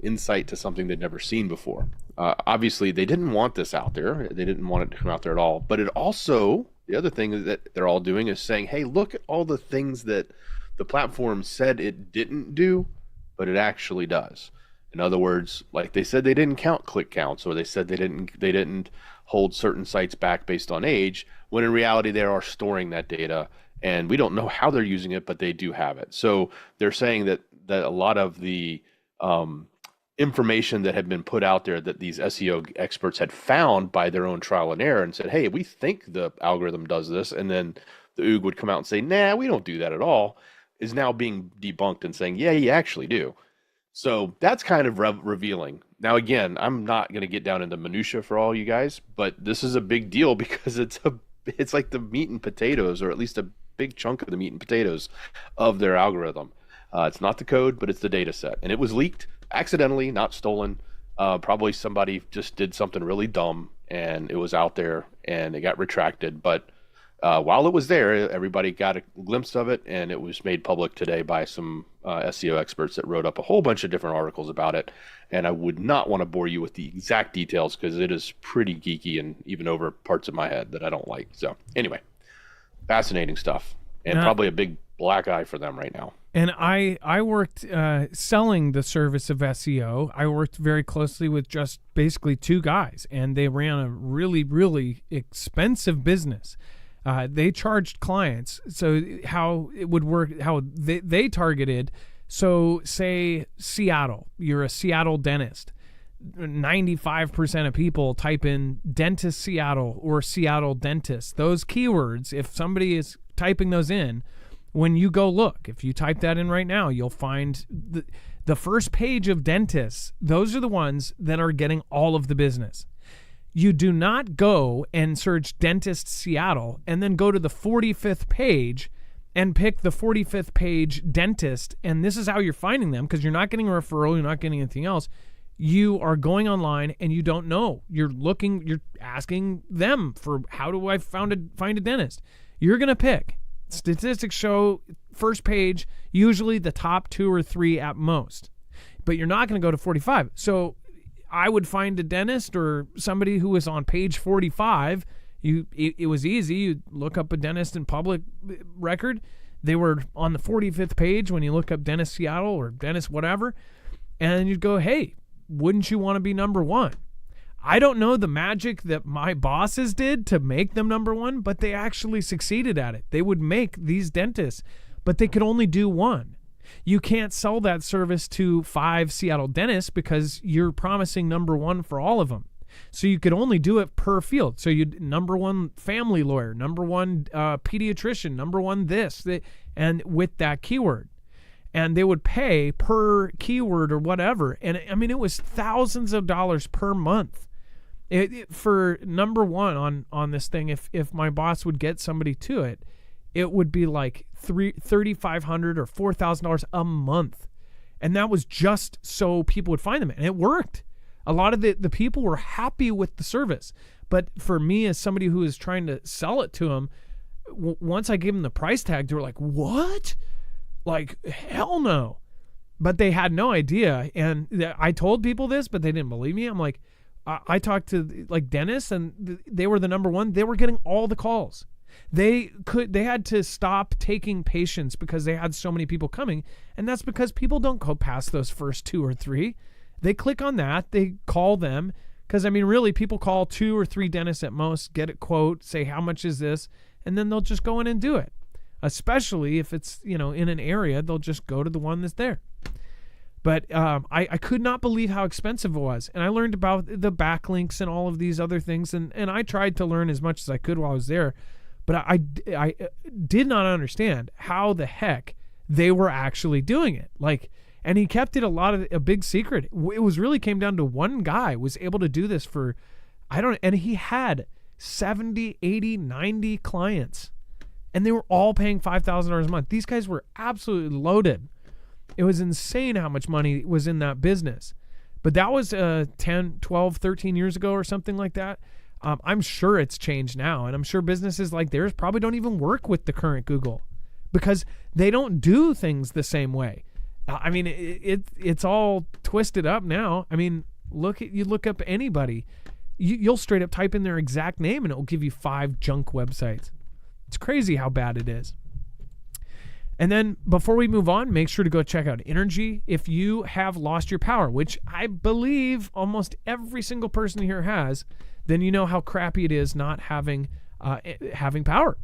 insight to something they'd never seen before. Obviously, they didn't want this out there. They didn't want it to come out there at all. But it also, the other thing that they're all doing is saying, hey, look at all the things that the platform said it didn't do, but it actually does. In other words, like they said they didn't count click counts, or they said they didn't hold certain sites back based on age, when in reality they are storing that data, and we don't know how they're using it, but they do have it. So they're saying that a lot of the information that had been put out there that these SEO experts had found by their own trial and error and said, hey, we think the algorithm does this, and then the OOG would come out and say, nah, we don't do that at all, is now being debunked and saying, yeah, you actually do. So that's kind of revealing. Now, again, I'm not going to get down into minutia for all you guys, but this is a big deal because it's like the meat and potatoes, or at least a big chunk of the meat and potatoes of their algorithm. It's not the code, but it's the data set. And it was leaked accidentally, not stolen. Probably somebody just did something really dumb and it was out there and it got retracted. But while it was there, everybody got a glimpse of it, and it was made public today by some SEO experts that wrote up a whole bunch of different articles about it. And I would not want to bore you with the exact details because it is pretty geeky and even over parts of my head that I don't like. So anyway, fascinating stuff, and probably a big black eye for them right now. And I worked selling the service of SEO. I worked very closely with just basically two guys, and they ran a really, really expensive business. They charged clients. So how it would work, how they targeted. So say Seattle, you're a Seattle dentist. 95% of people type in dentist Seattle or Seattle dentist. Those keywords, if somebody is typing those in, when you go look, if you type that in right now, you'll find the first page of dentists. Those are the ones that are getting all of the business. You do not go and search dentist Seattle and then go to the 45th page and pick the 45th page dentist. And this is how you're finding them, because you're not getting a referral. You're not getting anything else. You are going online and you don't know. You're asking them for, how do I find a dentist? You're going to pick. Statistics show first page, usually the top 2 or 3 at most. But you're not going to go to 45. So I would find a dentist or somebody who was on page 45. It was easy. You look up a dentist in public record. They were on the 45th page when you look up dentist Seattle or dentist whatever. And you'd go, hey, wouldn't you want to be number one? I don't know the magic that my bosses did to make them number one, but they actually succeeded at it. They would make these dentists, but they could only do one. You can't sell that service to 5 Seattle dentists because you're promising number one for all of them. So you could only do it per field. So you'd number one family lawyer, number one pediatrician, number one this, and with that keyword. And they would pay per keyword or whatever. And I mean, it was thousands of dollars per month. For number one on this thing, if my boss would get somebody to it, it would be like $3,500 or $4,000 a month. And that was just so people would find them. And it worked. A lot of the people were happy with the service. But for me, as somebody who is trying to sell it to them, once I gave them the price tag, they were like, what? Like, hell no. But they had no idea. And I told people this, but they didn't believe me. I'm like, I talked to like dentists, and they were the number one. They were getting all the calls. They had to stop taking patients because they had so many people coming. And that's because people don't go past those first 2 or 3. They click on that. They call them, Because, I mean, really, people call 2 or 3 dentists at most, get a quote, say, how much is this? And then they'll just go in and do it. Especially if it's, in an area, they'll just go to the one that's there. But I could not believe how expensive it was. And I learned about the backlinks and all of these other things. And I tried to learn as much as I could while I was there. But I did not understand how the heck they were actually doing it. And he kept it a big secret. It was really came down to one guy was able to do this for, and he had 70, 80, 90 clients. And they were all paying $5,000 a month. These guys were absolutely loaded. It was insane how much money was in that business. But that was 10, 12, 13 years ago or something like that. I'm sure it's changed now. And I'm sure businesses like theirs probably don't even work with the current Google because they don't do things the same way. I mean, it's all twisted up now. I mean, you look up anybody. You'll straight up type in their exact name and it will give you 5 junk websites. It's crazy how bad it is. And then before we move on, make sure to go check out Energy. If you have lost your power, which I believe almost every single person here has, then you know how crappy it is not having power.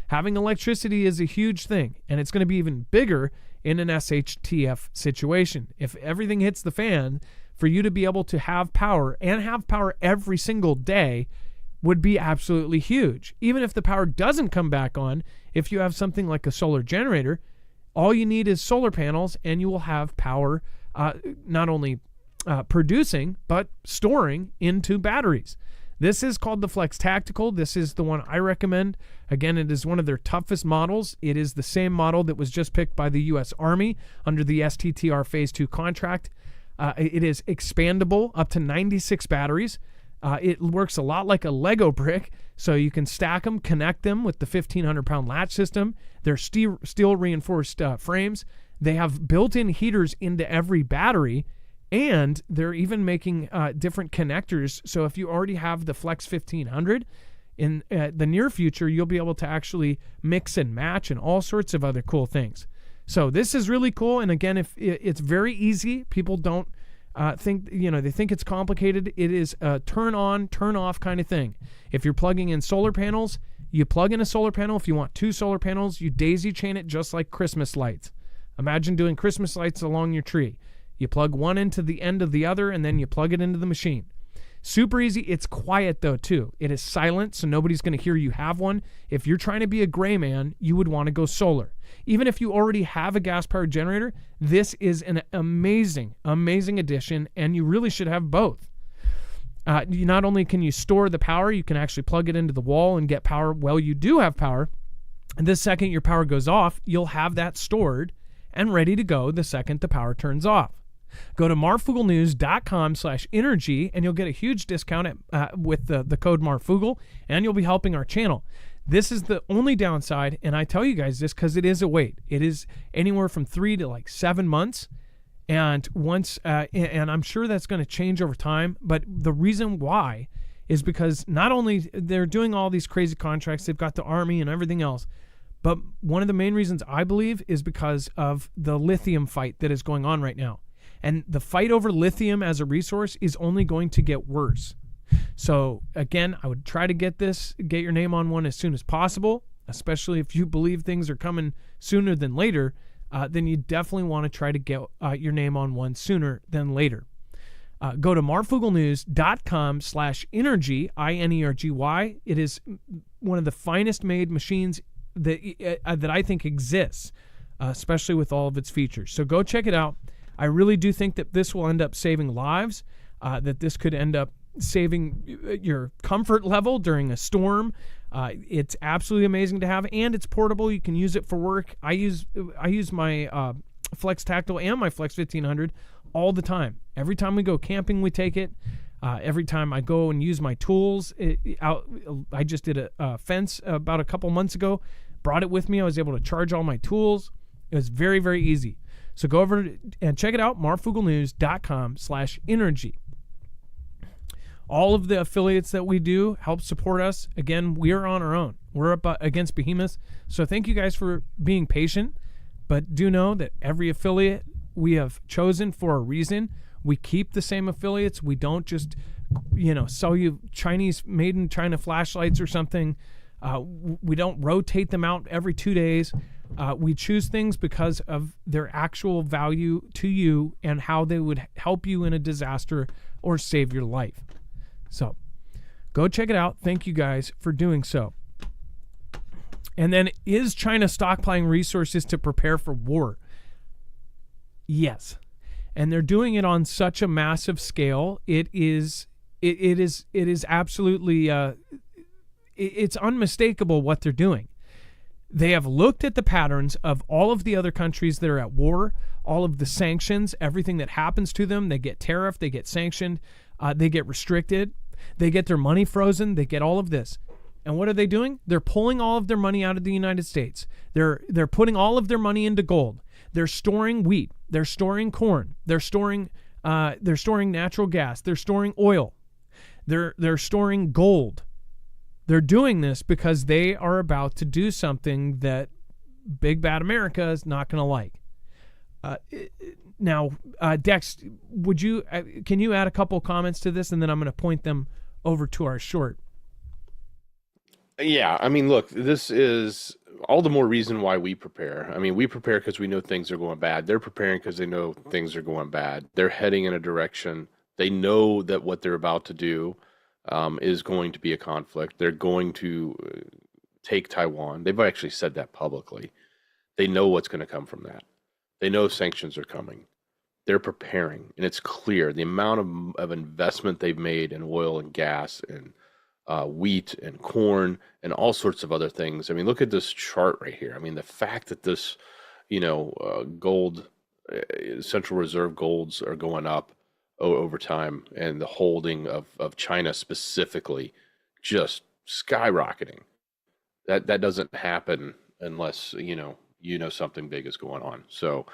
Having electricity is a huge thing, and it's going to be even bigger in an SHTF situation. If everything hits the fan, for you to be able to have power and have power every single day would be absolutely huge. Even if the power doesn't come back on, if you have something like a solar generator, all you need is solar panels and you will have power not only producing, but storing into batteries. This is called the Flex Tactical. This is the one I recommend. Again, it is one of their toughest models. It is the same model that was just picked by the U.S. Army under the STTR Phase 2 contract. It is expandable up to 96 batteries. It works a lot like a Lego brick, so you can stack them, connect them with the 1,500-pound latch system. They're steel reinforced frames. They have built-in heaters into every battery, and they're even making different connectors. So if you already have the Flex 1500, in the near future, you'll be able to actually mix and match and all sorts of other cool things. So this is really cool. And again, if it's very easy, people don't think, they think it's complicated. It is a turn on, turn off kind of thing. If you're plugging in solar panels, you plug in a solar panel. If you want 2 solar panels, you daisy chain it just like Christmas lights. Imagine doing Christmas lights along your tree. You plug one into the end of the other, and then you plug it into the machine. Super easy. It's quiet, though, too. It is silent, so nobody's going to hear you have one. If you're trying to be a gray man, you would want to go solar. Even if you already have a gas-powered generator, this is an amazing, amazing addition, and you really should have both. Not only can you store the power, you can actually plug it into the wall and get power while you do have power. And the second your power goes off, you'll have that stored and ready to go the second the power turns off. Go to marfooglenews.com/energy and you'll get a huge discount with the code Marfoogle, and you'll be helping our channel. This is the only downside, and I tell you guys this because it is a wait. It is anywhere from 3 to 7 months, and and I'm sure that's going to change over time. But the reason why is because not only they're doing all these crazy contracts, they've got the Army and everything else, but one of the main reasons I believe is because of the lithium fight that is going on right now. And the fight over lithium as a resource is only going to get worse. So again, I would try to get your name on one as soon as possible, especially if you believe things are coming sooner than later, then you definitely want to try to get your name on one sooner than later. Go to marfooglenews.com/energy, INERGY. It is one of the finest made machines that I think exists, especially with all of its features. So go check it out. I really do think that this will end up saving lives, that this could end up saving your comfort level during a storm. It's absolutely amazing to have, and it's portable. You can use it for work. I use my Flex Tactile and my Flex 1500 all the time. Every time we go camping, we take it. Every time I go and use my tools, I just did a fence about a couple months ago, brought it with me. I was able to charge all my tools. It was very, very easy. So go over and check it out, marfooglenews.com/energy. All of the affiliates that we do help support us. Again, we are on our own. We're up against behemoths. So thank you guys for being patient. But do know that every affiliate we have chosen for a reason. We keep the same affiliates. We don't just sell you Chinese made in China flashlights or something. We don't rotate them out every 2 days. We choose things because of their actual value to you and how they would help you in a disaster or save your life. So go check it out. Thank you guys for doing so. And then, is China stockpiling resources to prepare for war? Yes. And they're doing it on such a massive scale. It is absolutely it's unmistakable what they're doing. They have looked at the patterns of all of the other countries that are at war, all of the sanctions, everything that happens to them. They get tariffed, they get sanctioned, they get restricted, they get their money frozen, they get all of this. And what are they doing? They're pulling all of their money out of the United States. They're putting all of their money into gold. They're storing wheat. They're storing corn. They're storing natural gas. They're storing oil. They're storing gold. They're doing this because they are about to do something that big bad America is not going to like. Now, Dex, can you add a couple comments to this, and then I'm going to point them over to our short. Yeah, I mean, look, this is all the more reason why we prepare. I mean, we prepare because we know things are going bad. They're preparing because they know things are going bad. They're heading in a direction. They know that what they're about to do is going to be a conflict. They're going to take Taiwan. They've actually said that publicly. They know what's going to come from that. They know sanctions are coming. They're preparing, and it's clear the amount of investment they've made in oil and gas and wheat and corn and all sorts of other things. I mean, look at this chart right here. I mean, the fact that this, gold, Central Reserve golds are going up over time, and the holding of China specifically just skyrocketing. That doesn't happen unless, something big is going on. So,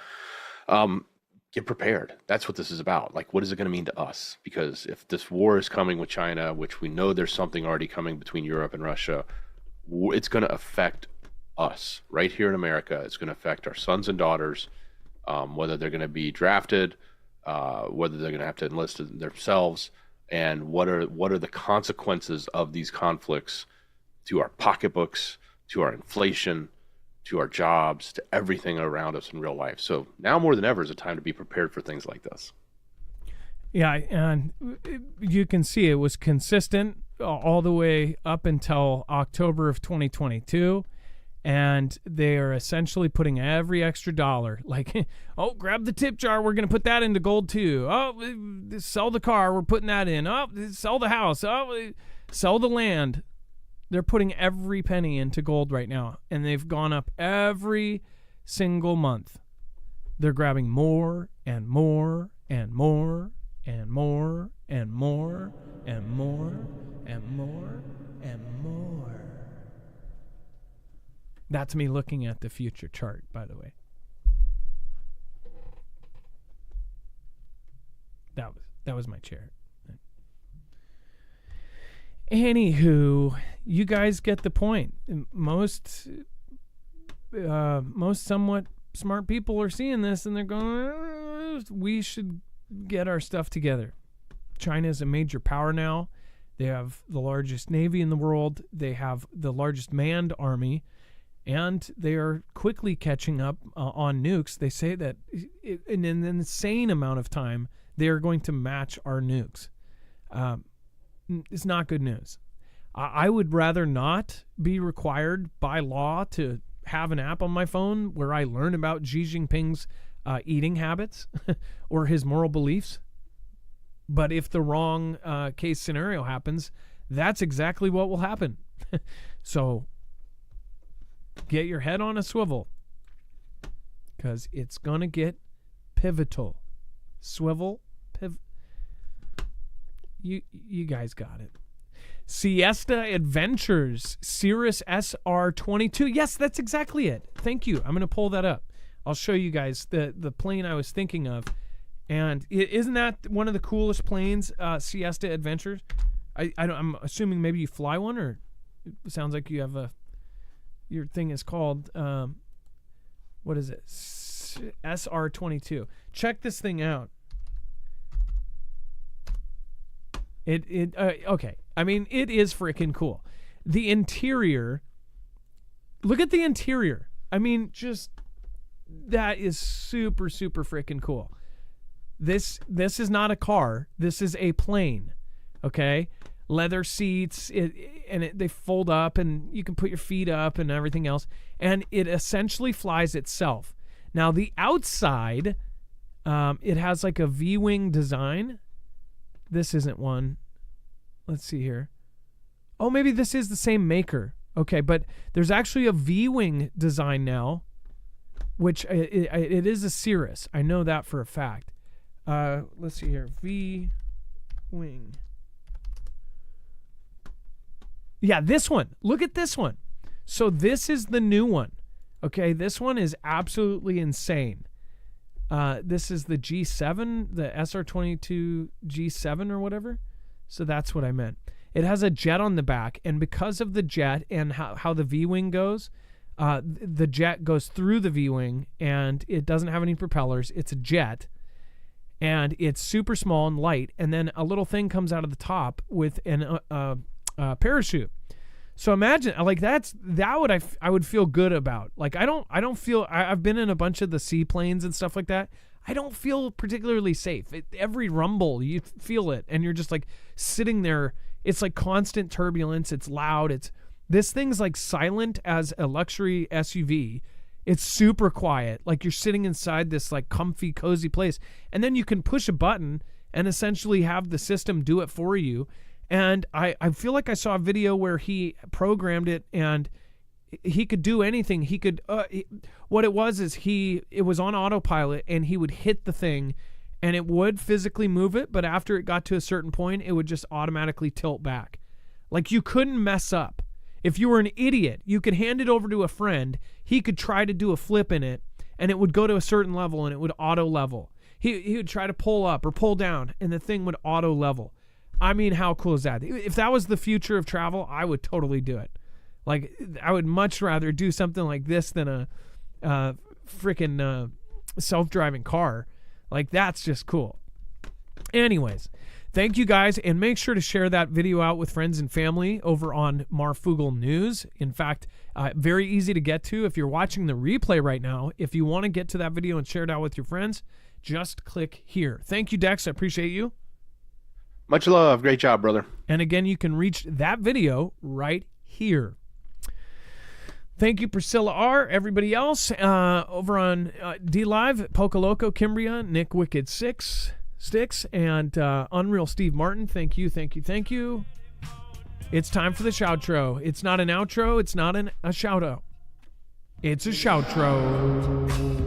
get prepared. That's what this is about. Like, what is it going to mean to us? Because if this war is coming with China, which we know there's something already coming between Europe and Russia, it's going to affect us right here in America. It's going to affect our sons and daughters, whether they're going to be drafted, whether they're going to have to enlist themselves, and what are the consequences of these conflicts to our pocketbooks, to our inflation, to our jobs, to everything around us in real life. So now more than ever is a time to be prepared for things like this. Yeah, and you can see it was consistent all the way up until October of 2022, and they are essentially putting every extra dollar, like, oh, grab the tip jar, we're going to put that into gold too. Oh, sell the car, we're putting that in. Oh, sell the house. Oh, sell the land. They're putting every penny into gold right now, and they've gone up every single month. They're grabbing more and more and more and more and more and more and more and more. That's me looking at the future chart, by the way. That was my chair. Anywho, you guys get the point. Most somewhat smart people are seeing this, and they're going, we should get our stuff together. China is a major power now. They have the largest navy in the world. They have the largest manned army, and they are quickly catching up on nukes. They say that in an insane amount of time, they are going to match our nukes. It's not good news. I would rather not be required by law to have an app on my phone where I learn about Xi Jinping's eating habits or his moral beliefs. But if the wrong case scenario happens, that's exactly what will happen. So get your head on a swivel, because it's going to get pivotal. Swivel, You guys got it. Siesta Adventures, Cirrus SR-22. Yes, that's exactly it. Thank you. I'm going to pull that up. I'll show you guys the plane I was thinking of. And isn't that one of the coolest planes, Siesta Adventures? I'm assuming maybe you fly one, or it sounds like you have your thing is called, what is it? SR-22. Check this thing out. Okay. I mean, it is freaking cool. The interior, look at the interior. I mean, just, that is super, super freaking cool. This is not a car. This is a plane. Okay? Leather seats, they fold up, and you can put your feet up and everything else. And it essentially flies itself. Now, the outside, it has like a V-wing design. This isn't one. Let's see here. Oh, maybe this is the same maker. Okay, but there's actually a V-wing design now, which it is a Cirrus. I know that for a fact. Let's see here. V-wing. Yeah, this one. Look at this one. So this is the new one. Okay, this one is absolutely insane. This is the G7, the SR-22 G7 or whatever. So that's what I meant. It has a jet on the back, and because of the jet and how the V-wing goes, the jet goes through the V-wing, and it doesn't have any propellers. It's a jet, and it's super small and light, and then a little thing comes out of the top with an parachute. So imagine, like, I would feel good about. Like, I've been in a bunch of the seaplanes and stuff like that. I don't feel particularly safe. Every rumble, you feel it, and you're just like sitting there. It's like constant turbulence. It's loud. This thing's like silent as a luxury SUV. It's super quiet. Like, you're sitting inside this like comfy, cozy place, and then you can push a button and essentially have the system do it for you. And I feel like I saw a video where he programmed it, and he could do anything. He could, what it was is it was on autopilot, and he would hit the thing, and it would physically move it, but after it got to a certain point, it would just automatically tilt back. Like, you couldn't mess up. If you were an idiot, you could hand it over to a friend. He could try to do a flip in it, and it would go to a certain level, and it would auto level. He would try to pull up or pull down, and the thing would auto level. I mean, how cool is that? If that was the future of travel, I would totally do it. Like, I would much rather do something like this than a freaking self-driving car. Like, that's just cool. Anyways, thank you guys, and make sure to share that video out with friends and family over on Marfoogle News. In fact, very easy to get to. If you're watching the replay right now, if you want to get to that video and share it out with your friends, just click here. Thank you, Dex. I appreciate you. Much love. Great job, brother. And again, you can reach that video right here. Thank you, Priscilla R. Everybody else over on D-Live, Poca Loco, Kimbria, Nick Wicked 6 Sticks, and Unreal Steve Martin. Thank you, thank you, thank you. It's time for the shoutro. It's not an outro. It's not a shout-out. It's a shoutro.